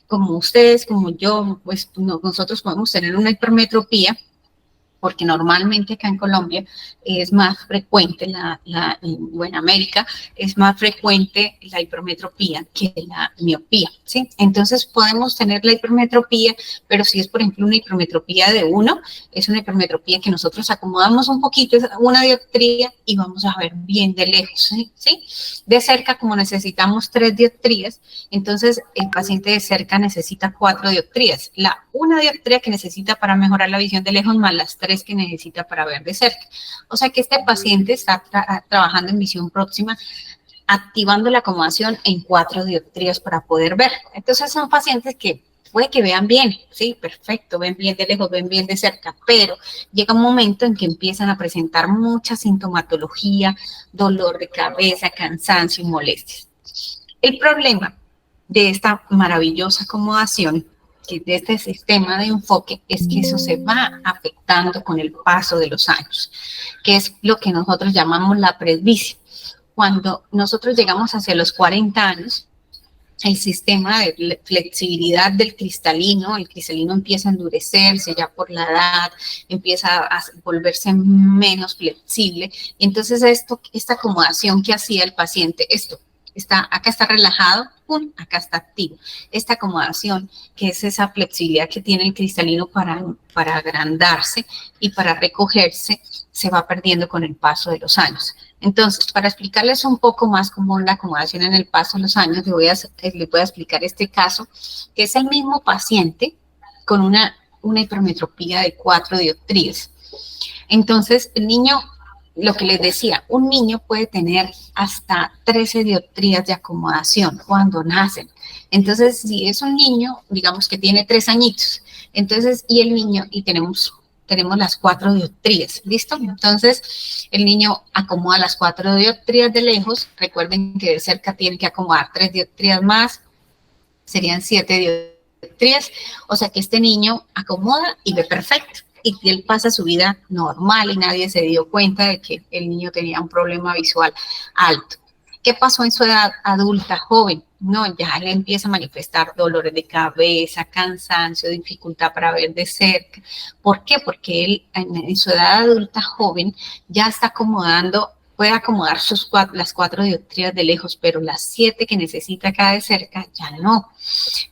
como ustedes, como yo, pues nosotros podemos tener una hipermetropía, porque normalmente acá en Colombia es más frecuente, en América, es más frecuente la hipermetropía que la miopía, ¿sí? Entonces podemos tener la hipermetropía, pero si es, por ejemplo, una hipermetropía de 1, es una hipermetropía que nosotros acomodamos un poquito, una dioptría, y vamos a ver bien de lejos, ¿sí? De cerca, como necesitamos 3 dioptrías, entonces el paciente de cerca necesita 4 dioptrías. Una dioptría que necesita para mejorar la visión de lejos más las 3 que necesita para ver de cerca. O sea que este paciente está trabajando en visión próxima, activando la acomodación en 4 dioptrías para poder ver. Entonces son pacientes que puede que vean bien, sí, perfecto, ven bien de lejos, ven bien de cerca, pero llega un momento en que empiezan a presentar mucha sintomatología, dolor de cabeza, cansancio y molestias. El problema de esta maravillosa acomodación, de este sistema de enfoque, es que eso se va afectando con el paso de los años, que es lo que nosotros llamamos la presbicia. Cuando nosotros llegamos hacia los 40 años, el sistema de flexibilidad del cristalino, el cristalino empieza a endurecerse ya por la edad, empieza a volverse menos flexible, y entonces esta acomodación que hacía el paciente, acá está relajado, acá está activo. Esta acomodación, que es esa flexibilidad que tiene el cristalino para agrandarse y para recogerse, se va perdiendo con el paso de los años. Entonces, para explicarles un poco más cómo la acomodación en el paso de los años, les voy a explicar este caso, que es el mismo paciente con una hipermetropía de 4 dioptrías. Entonces, el niño, lo que les decía, un niño puede tener hasta 13 dioptrías de acomodación cuando nacen. Entonces, si es un niño, digamos que tiene 3 añitos, entonces, y tenemos las 4 dioptrías, ¿listo? Entonces, el niño acomoda las 4 dioptrías de lejos. Recuerden que de cerca tiene que acomodar 3 dioptrías más, serían 7 dioptrías. O sea que este niño acomoda y ve perfecto. Y él pasa su vida normal y nadie se dio cuenta de que el niño tenía un problema visual alto. ¿Qué pasó en su edad adulta, joven? No, ya le empieza a manifestar dolores de cabeza, cansancio, dificultad para ver de cerca. ¿Por qué? Porque él en su edad adulta joven ya está acomodando, puede acomodar las 4 dioptrías de lejos, pero las 7 que necesita acá de cerca ya no.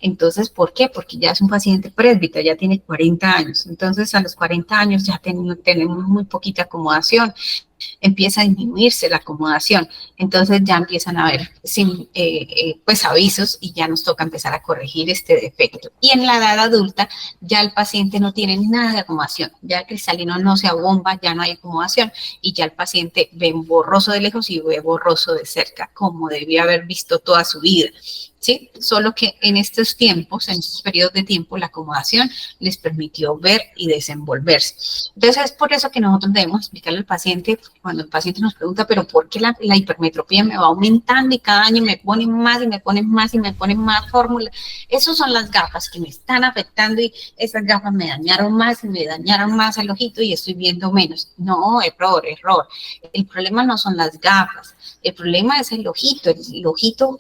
Entonces, ¿por qué? Porque ya es un paciente presbítero, ya tiene 40 años. Entonces, a los 40 años ya tenemos muy poquita acomodación. Empieza a disminuirse la acomodación, entonces ya empiezan a haber pues avisos y ya nos toca empezar a corregir este defecto. Y en la edad adulta ya el paciente no tiene nada de acomodación, ya el cristalino no se abomba, ya no hay acomodación y ya el paciente ve borroso de lejos y ve borroso de cerca, como debía haber visto toda su vida. ¿sí? Solo que en estos tiempos, en estos periodos de tiempo, la acomodación les permitió ver y desenvolverse. Entonces, es por eso que nosotros debemos explicarle al paciente, cuando el paciente nos pregunta, pero ¿por qué la hipermetropía me va aumentando y cada año me ponen más y me ponen más y me ponen más fórmulas? Esas son las gafas que me están afectando y esas gafas me dañaron más y me dañaron más el ojito y estoy viendo menos. No, error, error. El problema no son las gafas. El problema es el ojito. El ojito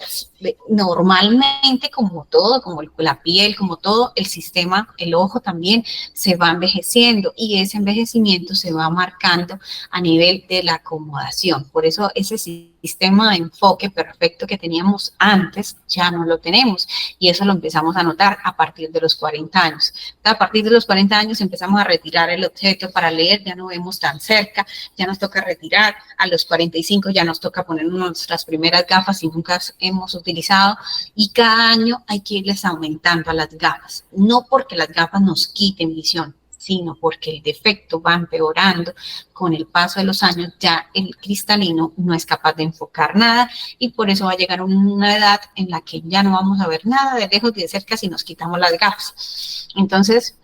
normalmente, como todo, como la piel, como todo, el sistema, el ojo también se va envejeciendo y ese envejecimiento se va marcando a nivel de la acomodación. Por eso ese sistema de enfoque perfecto que teníamos antes ya no lo tenemos y eso lo empezamos a notar a partir de los 40 años. A partir de los 40 años empezamos a retirar el objeto para leer, ya no vemos tan cerca, ya nos toca retirar, a los 45 ya nos toca poner nuestras primeras gafas y nunca hemos utilizado y cada año hay que irles aumentando a las gafas, no porque las gafas nos quiten visión, sino porque el defecto va empeorando con el paso de los años, ya el cristalino no es capaz de enfocar nada y por eso va a llegar una edad en la que ya no vamos a ver nada de lejos y de cerca si nos quitamos las gafas. Entonces,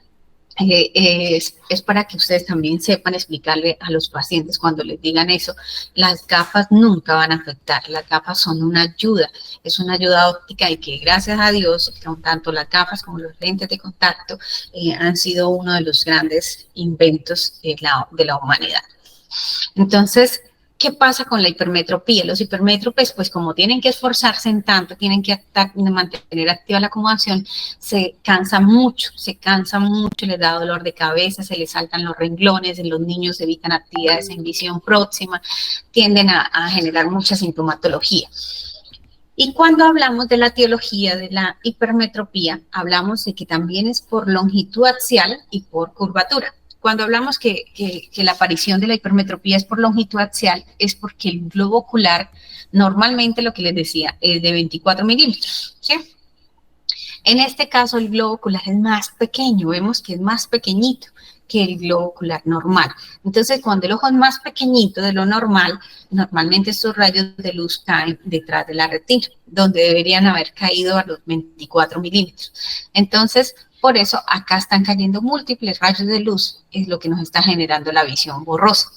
es para que ustedes también sepan explicarle a los pacientes cuando les digan eso, las gafas nunca van a afectar, las gafas son una ayuda, es una ayuda óptica y que gracias a Dios, tanto las gafas como los lentes de contacto han sido uno de los grandes inventos de la humanidad. Entonces, ¿qué pasa con la hipermetropía? Los hipermétropes, pues como tienen que esforzarse en tanto, tienen que mantener activa la acomodación, se cansan mucho, les da dolor de cabeza, se les saltan los renglones, en los niños evitan actividades en visión próxima, tienden a generar mucha sintomatología. Y cuando hablamos de la etiología de la hipermetropía, hablamos de que también es por longitud axial y por curvatura. Cuando hablamos que la aparición de la hipermetropía es por longitud axial, es porque el globo ocular, normalmente lo que les decía, es de 24 milímetros, ¿sí? En este caso, el globo ocular es más pequeño, vemos que es más pequeñito que el globo ocular normal. Entonces, cuando el ojo es más pequeñito de lo normal, normalmente estos rayos de luz caen detrás de la retina, donde deberían haber caído a los 24 milímetros. Entonces, por eso acá están cayendo múltiples rayos de luz, es lo que nos está generando la visión borrosa.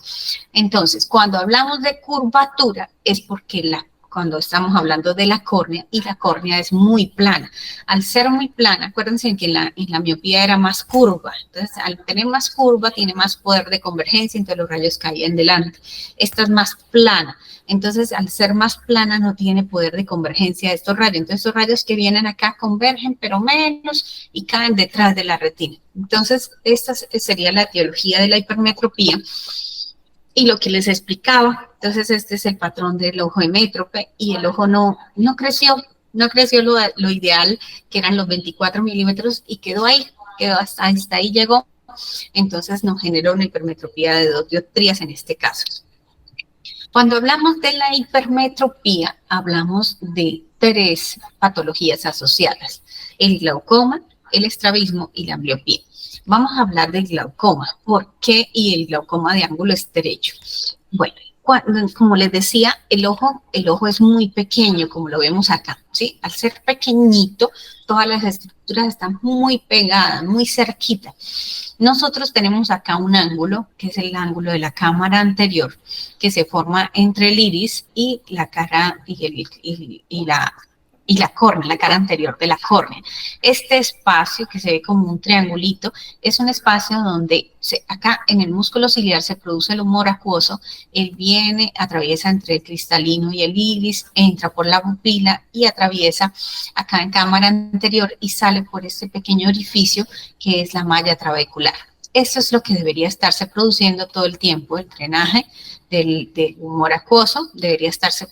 Entonces, cuando hablamos de curvatura, es porque cuando estamos hablando de la córnea, y la córnea es muy plana. Al ser muy plana, acuérdense que en la miopía era más curva, entonces al tener más curva tiene más poder de convergencia, entonces los rayos caían delante. Esta es más plana, entonces al ser más plana no tiene poder de convergencia de estos rayos, entonces estos rayos que vienen acá convergen, pero menos, y caen detrás de la retina. Entonces esta sería la etiología de la hipermetropía. Y lo que les explicaba, entonces este es el patrón del ojo hemétrope y el ojo no creció lo ideal, que eran los 24 milímetros y quedó hasta ahí llegó, entonces nos generó una hipermetropía de 2 dioptrías en este caso. Cuando hablamos de la hipermetropía, hablamos de 3 patologías asociadas, el glaucoma, el estrabismo y la ambliopía. Vamos a hablar del glaucoma. ¿Por qué? Y el glaucoma de ángulo estrecho. Bueno, como les decía, el ojo es muy pequeño, como lo vemos acá, ¿sí? Al ser pequeñito, todas las estructuras están muy pegadas, muy cerquita. Nosotros tenemos acá un ángulo, que es el ángulo de la cámara anterior, que se forma entre el iris y la cara y la córnea, la cara anterior de la córnea. Este espacio que se ve como un triangulito es un espacio donde acá en el músculo ciliar se produce el humor acuoso, él viene, atraviesa entre el cristalino y el iris, entra por la pupila y atraviesa acá en cámara anterior y sale por este pequeño orificio que es la malla trabecular. Eso es lo que debería estarse produciendo todo el tiempo, el drenaje del humor acuoso debería estarse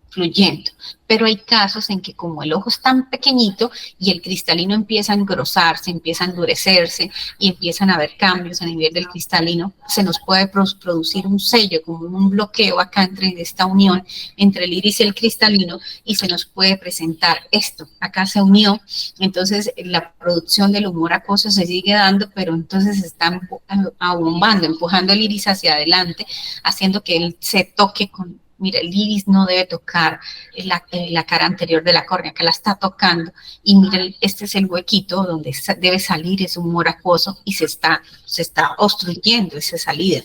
fluyendo, pero hay casos en que como el ojo es tan pequeñito y el cristalino empieza a engrosarse, empieza a endurecerse y empiezan a haber cambios a nivel del cristalino, se nos puede producir un sello, como un bloqueo acá entre esta unión entre el iris y el cristalino y se nos puede presentar esto, acá se unió, entonces la producción del humor acuoso se sigue dando, pero entonces se está abombando, empujando el iris hacia adelante, haciendo que él se toque mira, el iris no debe tocar la cara anterior de la córnea, que la está tocando, y mira, este es el huequito donde debe salir ese humor acuoso y se está obstruyendo esa salida.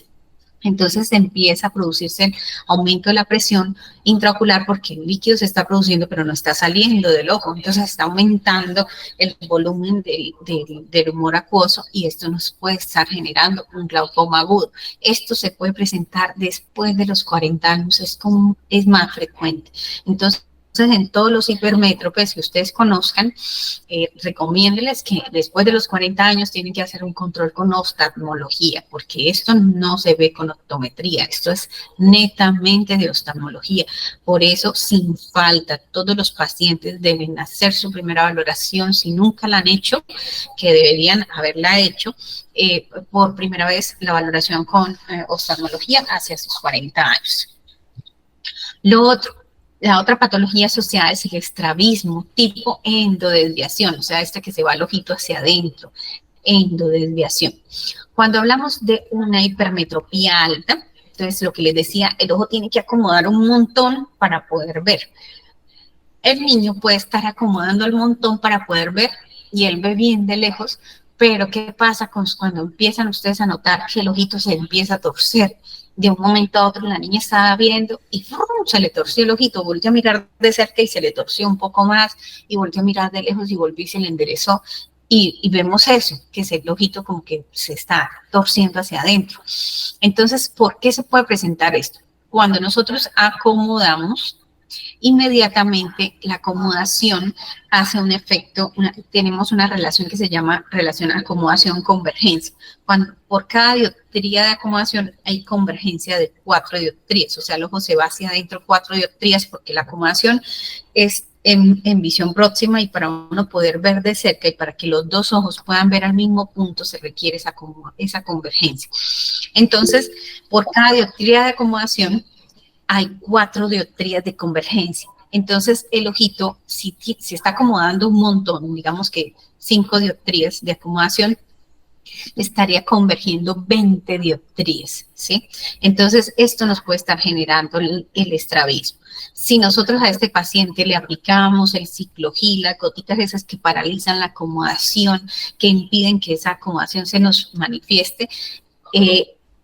Entonces empieza a producirse el aumento de la presión intraocular porque el líquido se está produciendo pero no está saliendo del ojo. Entonces está aumentando el volumen del humor acuoso y esto nos puede estar generando un glaucoma agudo. Esto se puede presentar después de los 40 años, es más frecuente. Entonces, en todos los hipermétropes que ustedes conozcan, recomiéndeles que después de los 40 años tienen que hacer un control con oftalmología, porque esto no se ve con optometría, esto es netamente de oftalmología. Por eso, sin falta, todos los pacientes deben hacer su primera valoración, si nunca la han hecho, que deberían haberla hecho, por primera vez la valoración con oftalmología hacia sus 40 años. La otra patología asociada es el estrabismo tipo endodesviación, o sea, que se va el ojito hacia adentro, endodesviación. Cuando hablamos de una hipermetropía alta, entonces lo que les decía, el ojo tiene que acomodar un montón para poder ver. El niño puede estar acomodando el montón para poder ver y él ve bien de lejos, pero ¿qué pasa cuando empiezan ustedes a notar que el ojito se empieza a torcer? De un momento a otro la niña estaba viendo y ¡fum! Se le torció el ojito, volvió a mirar de cerca y se le torció un poco más, y volvió a mirar de lejos y volvió y se le enderezó. Y vemos eso, que es el ojito como que se está torciendo hacia adentro. Entonces, ¿por qué se puede presentar esto? Cuando nosotros acomodamos, inmediatamente la acomodación hace un efecto, tenemos una relación que se llama relación acomodación-convergencia. Por cada dioptría de acomodación hay convergencia de 4 dioptrías, o sea, el ojo se va hacia adentro 4 dioptrías porque la acomodación es en visión próxima y para uno poder ver de cerca y para que los dos ojos puedan ver al mismo punto se requiere esa convergencia. Entonces, por cada dioptría de acomodación hay 4 dioptrías de convergencia. Entonces, el ojito, si se está acomodando un montón, digamos que 5 dioptrías de acomodación, estaría convergiendo 20 dioptrías, ¿sí? Entonces, esto nos puede estar generando el estrabismo. Si nosotros a este paciente le aplicamos el ciclogil, las gotitas esas que paralizan la acomodación, que impiden que esa acomodación se nos manifieste,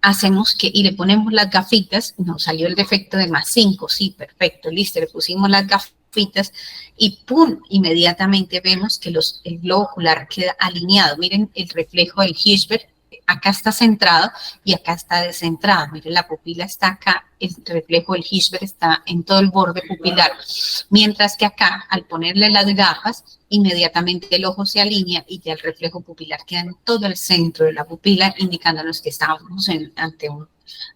hacemos y le ponemos las gafitas, nos salió el defecto de +5, sí, perfecto, listo, le pusimos las gafitas y ¡pum! Inmediatamente vemos que el globo ocular queda alineado. Miren el reflejo del Hirschberg, acá está centrado y acá está descentrado. Miren, la pupila está acá, el reflejo del Hirschberg está en todo el borde pupilar, mientras que acá, al ponerle las gafas, inmediatamente el ojo se alinea y ya el reflejo pupilar queda en todo el centro de la pupila, indicándonos que estamos ante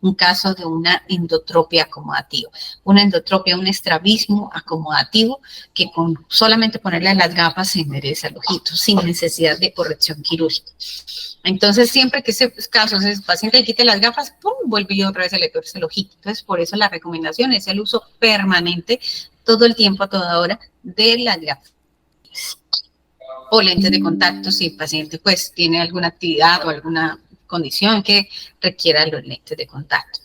un caso de una endotropia acomodativa. Una endotropia, un estrabismo acomodativo que con solamente ponerle las gafas se endereza el ojito sin necesidad de corrección quirúrgica. Entonces, siempre que ese caso, ese paciente le quite las gafas, ¡pum!, vuelve y otra vez se le torce el ojito. Entonces, por eso la recomendación es el uso permanente, todo el tiempo, a toda hora, de las gafas o lentes de contacto si el paciente pues tiene alguna actividad o alguna condición que requiera los lentes de contacto.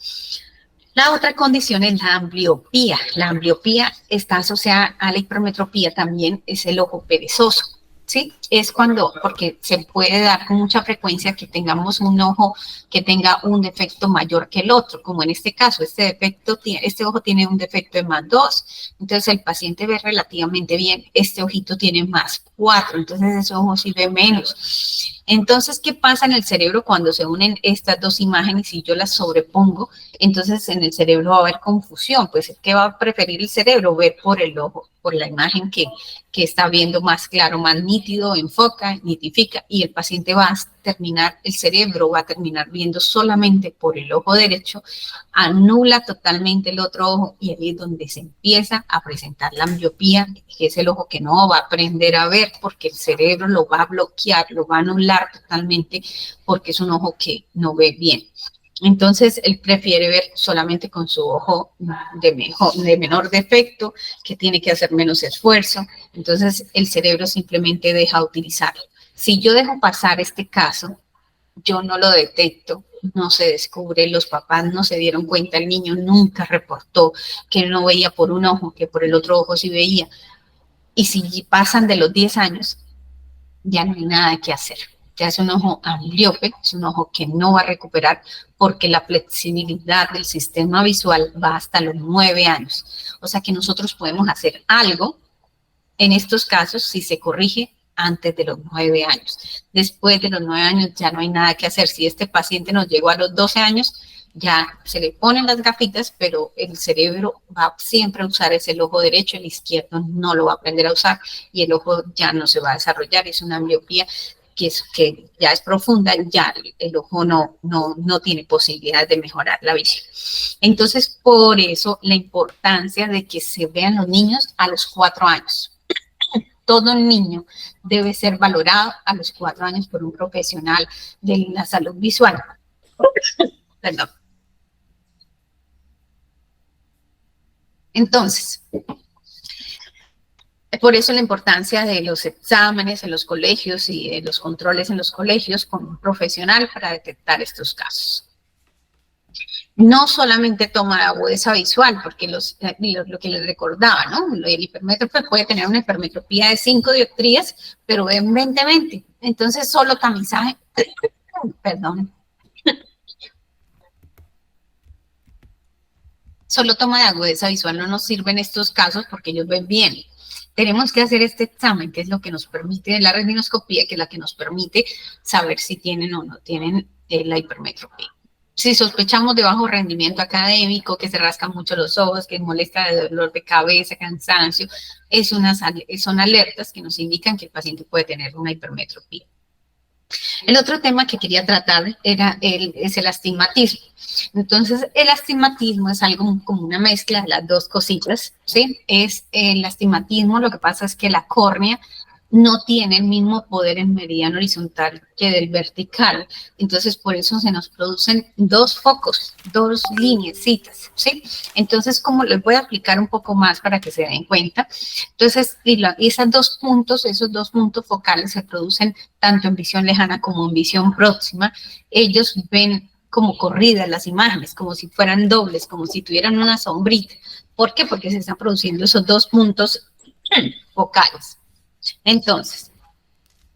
La otra condición es la ambliopía. La ambliopía está asociada a la hipermetropía, también es el ojo perezoso, ¿sí? Es porque se puede dar con mucha frecuencia que tengamos un ojo que tenga un defecto mayor que el otro, como en este caso, este ojo tiene un defecto de +2, entonces el paciente ve relativamente bien, este ojito tiene +4, entonces ese ojo sí ve menos. Entonces, ¿qué pasa en el cerebro cuando se unen estas dos imágenes y yo las sobrepongo? Entonces, en el cerebro va a haber confusión. Pues, ¿qué va a preferir el cerebro? Ver por el ojo, por la imagen que está viendo más claro, más nítido, enfoca, nitifica, y el paciente el cerebro va a terminar viendo solamente por el ojo derecho, anula totalmente el otro ojo, y ahí es donde se empieza a presentar la ambliopía, que es el ojo que no va a aprender a ver porque el cerebro lo va a bloquear, lo va a anular totalmente porque es un ojo que no ve bien. Entonces, él prefiere ver solamente con su ojo de menor defecto, que tiene que hacer menos esfuerzo. Entonces, el cerebro simplemente deja de utilizarlo. Si yo dejo pasar este caso, yo no lo detecto no se descubre, los papás no se dieron cuenta, el niño nunca reportó que no veía por un ojo, que por el otro ojo sí veía. Y si pasan de los 10 años, ya no hay nada que hacer. Ya es un ojo ambliope, es un ojo que no va a recuperar porque la flexibilidad del sistema visual va hasta los 9 años. O sea que nosotros podemos hacer algo en estos casos si se corrige antes de los 9 años. Después de los 9 años ya no hay nada que hacer. Si este paciente nos llegó a los 12 años, ya se le ponen las gafitas, pero el cerebro va siempre a usar ese ojo derecho, el izquierdo no lo va a aprender a usar y el ojo ya no se va a desarrollar. Es una miopía que ya es profunda, ya el ojo no tiene posibilidad de mejorar la visión. Entonces, por eso la importancia de que se vean los niños a los 4 años. Todo niño debe ser valorado a los 4 años por un profesional de la salud visual. Perdón. Entonces, por eso la importancia de los exámenes en los colegios y de los controles en los colegios con un profesional para detectar estos casos. No solamente toma de agudeza visual, porque lo que les recordaba, ¿no? El hipermétrope puede tener una hipermetropía de 5 dioptrías, pero ven 20/20. Entonces, solo tamizaje, perdón, solo toma de agudeza visual no nos sirve en estos casos porque ellos ven bien. Tenemos que hacer este examen, que es lo que nos permite la retinoscopía, que es la que nos permite saber si tienen o no tienen la hipermetropía. Si sospechamos de bajo rendimiento académico, que se rascan mucho los ojos, que molesta de dolor de cabeza, cansancio, son alertas que nos indican que el paciente puede tener una hipermetropía. El otro tema que quería tratar es el astigmatismo. Entonces, el astigmatismo es algo como una mezcla de las dos cositas, ¿sí? Es el astigmatismo, lo que pasa es que la córnea no tiene el mismo poder en meridiano horizontal que del vertical. Entonces, por eso se nos producen dos focos, dos lineecitas, ¿sí? Entonces, como les voy a explicar un poco más para que se den cuenta. Entonces, esos dos puntos focales se producen tanto en visión lejana como en visión próxima. Ellos ven como corridas las imágenes, como si fueran dobles, como si tuvieran una sombrita. ¿Por qué? Porque se están produciendo esos dos puntos focales. Entonces,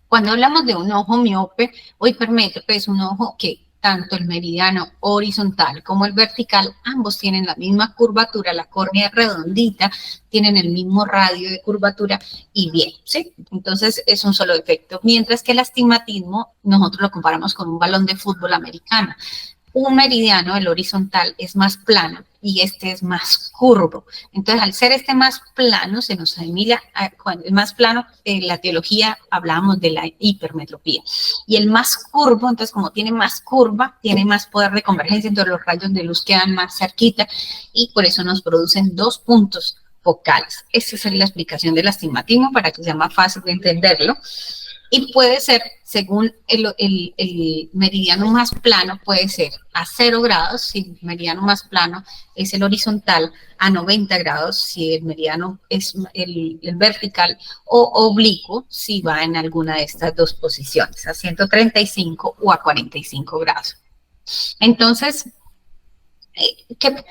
cuando hablamos de un ojo miope o hipermétrope, es un ojo que tanto el meridiano horizontal como el vertical, ambos tienen la misma curvatura, la córnea es redondita, tienen el mismo radio de curvatura y bien, ¿sí? Entonces es un solo efecto. Mientras que el astigmatismo, nosotros lo comparamos con un balón de fútbol americano. Un meridiano, el horizontal, es más plano y este es más curvo. Entonces, al ser este más plano, se nos asimila, cuando es más plano, en la teología hablábamos de la hipermetropía. Y el más curvo, entonces, como tiene más curva, tiene más poder de convergencia, entonces los rayos de luz quedan más cerquita y por eso nos producen dos puntos focales. Esa es la explicación del astigmatismo para que sea más fácil de entenderlo. Y puede ser, según el meridiano más plano, puede ser a 0 grados, si el meridiano más plano es el horizontal, a 90 grados, si el meridiano es el vertical, o oblicuo, si va en alguna de estas dos posiciones, a 135 o a 45 grados. Entonces,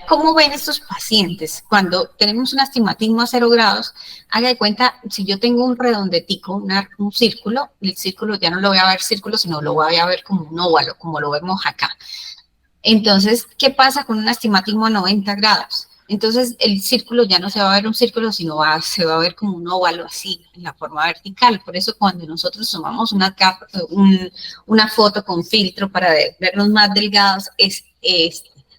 ¿cómo ven estos pacientes? Cuando tenemos un astigmatismo a 0 grados, haga de cuenta, si yo tengo un redondetico, un círculo, el círculo ya no lo voy a ver círculo, sino lo voy a ver como un óvalo, como lo vemos acá. Entonces, ¿qué pasa con un astigmatismo a 90 grados? Entonces, el círculo ya no se va a ver un círculo, sino se va a ver como un óvalo así, en la forma vertical. Por eso, cuando nosotros tomamos una foto con filtro para vernos más delgados,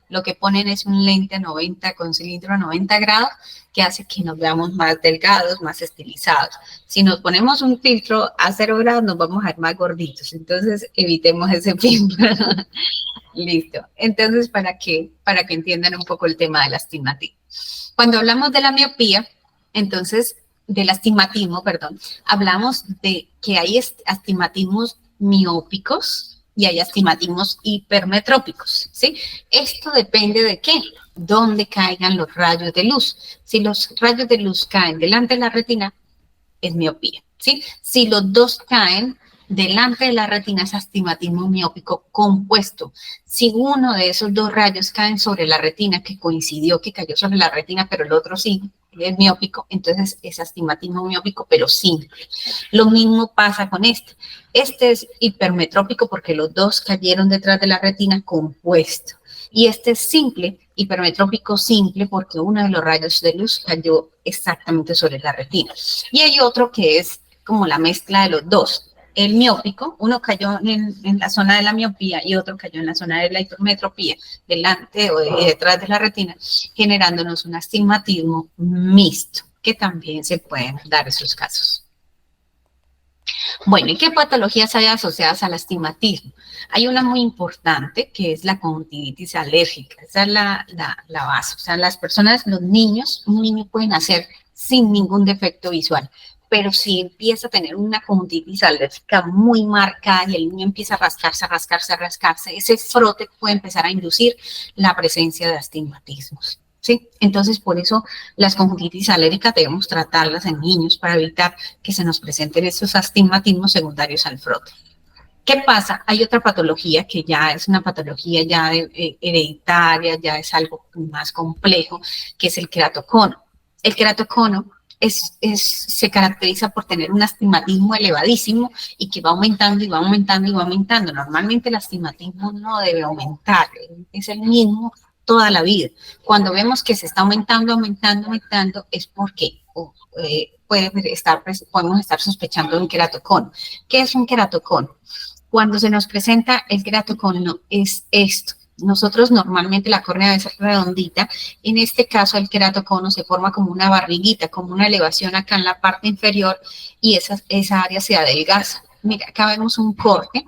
lo que ponen es un lente a 90 con cilindro a 90 grados que hace que nos veamos más delgados, más estilizados. Si nos ponemos un filtro a 0 grados, nos vamos a ver más gorditos. Entonces, evitemos ese filtro. Listo. Entonces, para que entiendan un poco el tema del astigmatismo. Cuando hablamos de la miopía, entonces, del astigmatismo, perdón, hablamos de que hay astigmatismos miópicos, y hay astigmatismos hipermetrópicos, ¿sí? Esto depende de qué, dónde caigan los rayos de luz. Si los rayos de luz caen delante de la retina, es miopía, ¿sí? Si los dos caen delante de la retina es astigmatismo miópico compuesto. Si uno de esos dos rayos caen sobre la retina, que coincidió que cayó sobre la retina, pero el otro sí, es miópico, entonces es astigmatismo miópico, pero simple. Lo mismo pasa con este. Este es hipermetrópico porque los dos cayeron detrás de la retina compuesto. Y este es simple, hipermetrópico simple, porque uno de los rayos de luz cayó exactamente sobre la retina. Y hay otro que es como la mezcla de los dos. El miópico, uno cayó en la zona de la miopía y otro cayó en la zona de la hipermetropía, delante o detrás de la retina, generándonos un astigmatismo mixto, que también se pueden dar esos casos. Bueno, ¿y qué patologías hay asociadas al astigmatismo? Hay una muy importante que es la conjuntivitis alérgica. Esa es la base. O sea, las personas, los niños, un niño puede nacer sin ningún defecto visual, pero si empieza a tener una conjuntivitis alérgica muy marcada y el niño empieza a rascarse, a rascarse, a rascarse, ese frote puede empezar a inducir la presencia de astigmatismos. ¿Sí? Entonces, por eso las conjuntivitis alérgicas debemos tratarlas en niños para evitar que se nos presenten estos astigmatismos secundarios al frote. ¿Qué pasa? Hay otra patología que ya es una patología ya hereditaria, ya es algo más complejo, que es el queratocono. El queratocono se caracteriza por tener un astigmatismo elevadísimo y que va aumentando y va aumentando y va aumentando. Normalmente el astigmatismo no debe aumentar, es el mismo toda la vida. Cuando vemos que se está aumentando, aumentando, aumentando, es porque podemos estar sospechando de un queratocono. ¿Qué es un queratocono? Cuando se nos presenta el queratocono es esto. Nosotros normalmente la córnea es redondita, en este caso el queratocono se forma como una barriguita, como una elevación acá en la parte inferior y esa área se adelgaza. Mira, acá vemos un corte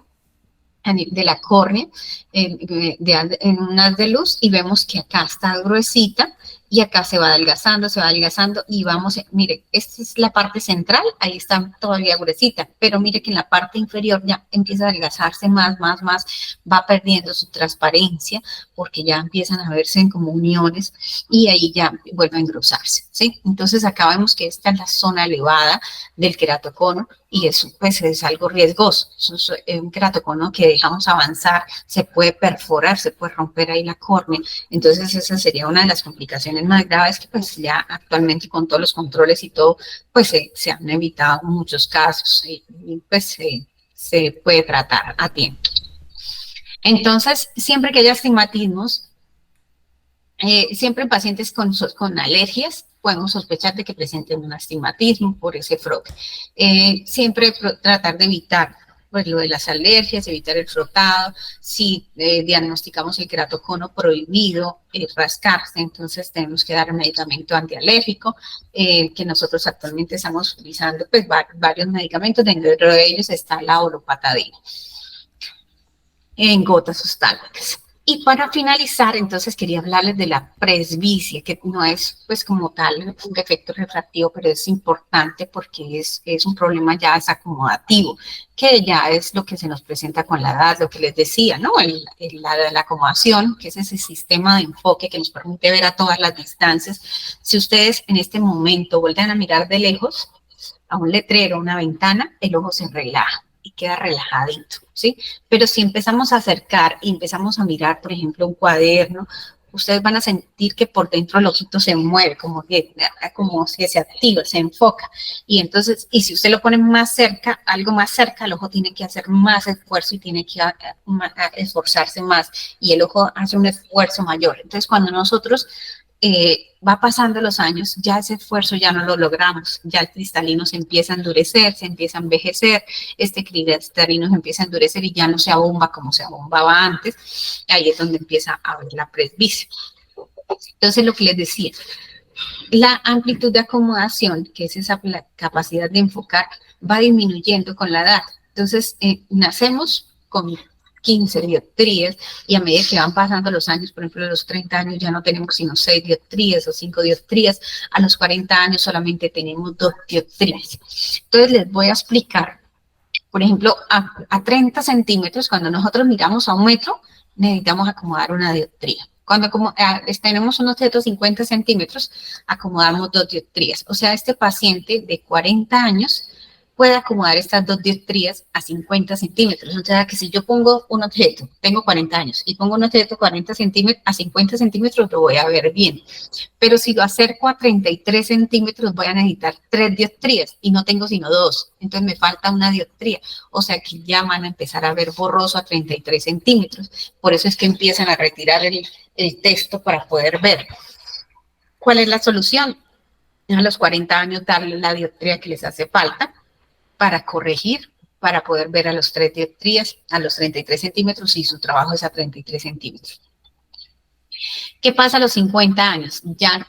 de la córnea en un haz de luz y vemos que acá está gruesita y acá se va adelgazando y vamos, mire, esta es la parte central, ahí está todavía gruesita, pero mire que en la parte inferior ya empieza a adelgazarse más, va perdiendo su transparencia porque ya empiezan a verse como uniones y ahí ya vuelve a engrosarse, ¿sí? Entonces acá vemos que esta es la zona elevada del queratocono y eso pues es algo riesgoso, es un queratocono que dejamos avanzar, se puede perforar, se puede romper ahí la córnea, entonces esa sería una de las complicaciones más graves que pues ya actualmente con todos los controles y todo, pues se han evitado muchos casos y pues se puede tratar a tiempo. Entonces, siempre que haya astigmatismos, siempre en pacientes con alergias, podemos sospechar de que presenten un astigmatismo por ese frote. Siempre tratar de evitar pues lo de las alergias, evitar el frotado. Si diagnosticamos el queratocono prohibido, rascarse, entonces tenemos que dar un medicamento antialérgico, que nosotros actualmente estamos utilizando pues varios medicamentos, dentro de ellos está la olopatadina en gotas ostálicas. Y para finalizar, entonces quería hablarles de la presbicia, que no es pues como tal un defecto refractivo, pero es importante porque es un problema ya acomodativo, que ya es lo que se nos presenta con la edad, lo que les decía, ¿no? La acomodación, que es ese sistema de enfoque que nos permite ver a todas las distancias. Si ustedes en este momento vuelven a mirar de lejos a un letrero, a una ventana, el ojo se relaja y queda relajadito, ¿sí? Pero si empezamos a acercar y empezamos a mirar, por ejemplo, un cuaderno, ustedes van a sentir que por dentro el ojito se mueve, como que se activa, se enfoca. Y entonces, y si usted lo pone más cerca, algo más cerca, el ojo tiene que hacer más esfuerzo y tiene que esforzarse más. Y el ojo hace un esfuerzo mayor. Entonces, cuando nosotros va pasando los años, ya ese esfuerzo ya no lo logramos, ya el cristalino se empieza a endurecer, se empieza a envejecer, este cristalino se empieza a endurecer y ya no se abomba como se abombaba antes, ahí es donde empieza a haber la presbicia. Entonces, lo que les decía, la amplitud de acomodación, que es esa capacidad de enfocar, va disminuyendo con la edad. Entonces, nacemos con 15 dioptrías y a medida que van pasando los años, por ejemplo, a los 30 años ya no tenemos sino 6 dioptrías o 5 dioptrías, a los 40 años solamente tenemos 2 dioptrías. Entonces les voy a explicar, por ejemplo, a 30 centímetros, cuando nosotros miramos a 1 metro, necesitamos acomodar una dioptría. Cuando tenemos unos 150 centímetros, acomodamos 2 dioptrías. O sea, este paciente de 40 años puede acomodar estas dos dioptrías a 50 centímetros. O sea, que si yo pongo un objeto, tengo 40 años, y pongo un objeto 40 centímetros a 50 centímetros, lo voy a ver bien. Pero si lo acerco a 33 centímetros, voy a necesitar 3 dioptrías y no tengo sino 2. Entonces me falta una dioptría. O sea que ya van a empezar a ver borroso a 33 centímetros. Por eso es que empiezan a retirar el texto para poder ver. ¿Cuál es la solución? A los 40 años darle la dioptría que les hace falta para corregir, para poder ver a los 3 dioptrías, a los 33 centímetros, y su trabajo es a 33 centímetros. ¿Qué pasa a los 50 años? Ya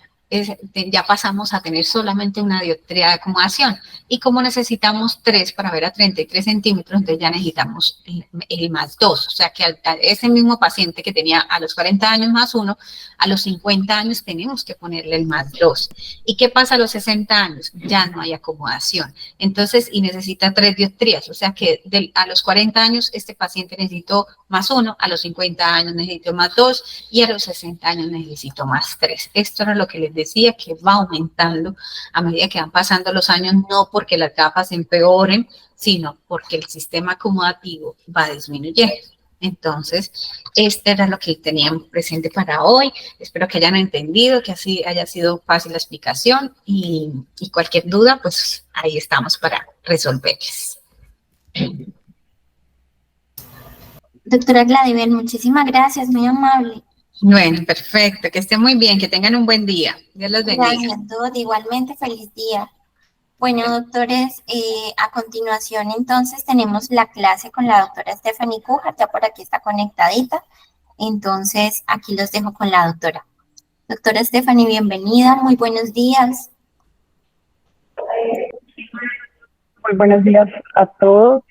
pasamos a tener solamente una dioptría de acomodación. Y como necesitamos 3 para ver a 33 centímetros, entonces ya necesitamos el más 2. O sea que a ese mismo paciente que tenía a los 40 años más 1, a los 50 años tenemos que ponerle el más 2. ¿Y qué pasa a los 60 años? Ya no hay acomodación. Entonces, y necesita 3 dioptrías. O sea que a los 40 años este paciente necesitó más 1, a los 50 años necesito más 2 y a los 60 años necesito más 3. Esto era lo que les decía, que va aumentando a medida que van pasando los años, no porque las gafas empeoren, sino porque el sistema acomodativo va disminuyendo. Entonces, este era lo que teníamos presente para hoy. Espero que hayan entendido, que así haya sido fácil la explicación y cualquier duda, pues ahí estamos para resolverles. Doctora Gladybel, muchísimas gracias, muy amable. Bueno, perfecto, que estén muy bien, que tengan un buen día. Dios los bendiga. Gracias, Dot, igualmente feliz día. Bueno, doctores, a continuación entonces tenemos la clase con la doctora Stephanie Cujar, ya por aquí está conectadita. Entonces, aquí los dejo con la doctora. Doctora Stephanie, bienvenida, muy buenos días. Muy buenos días a todos.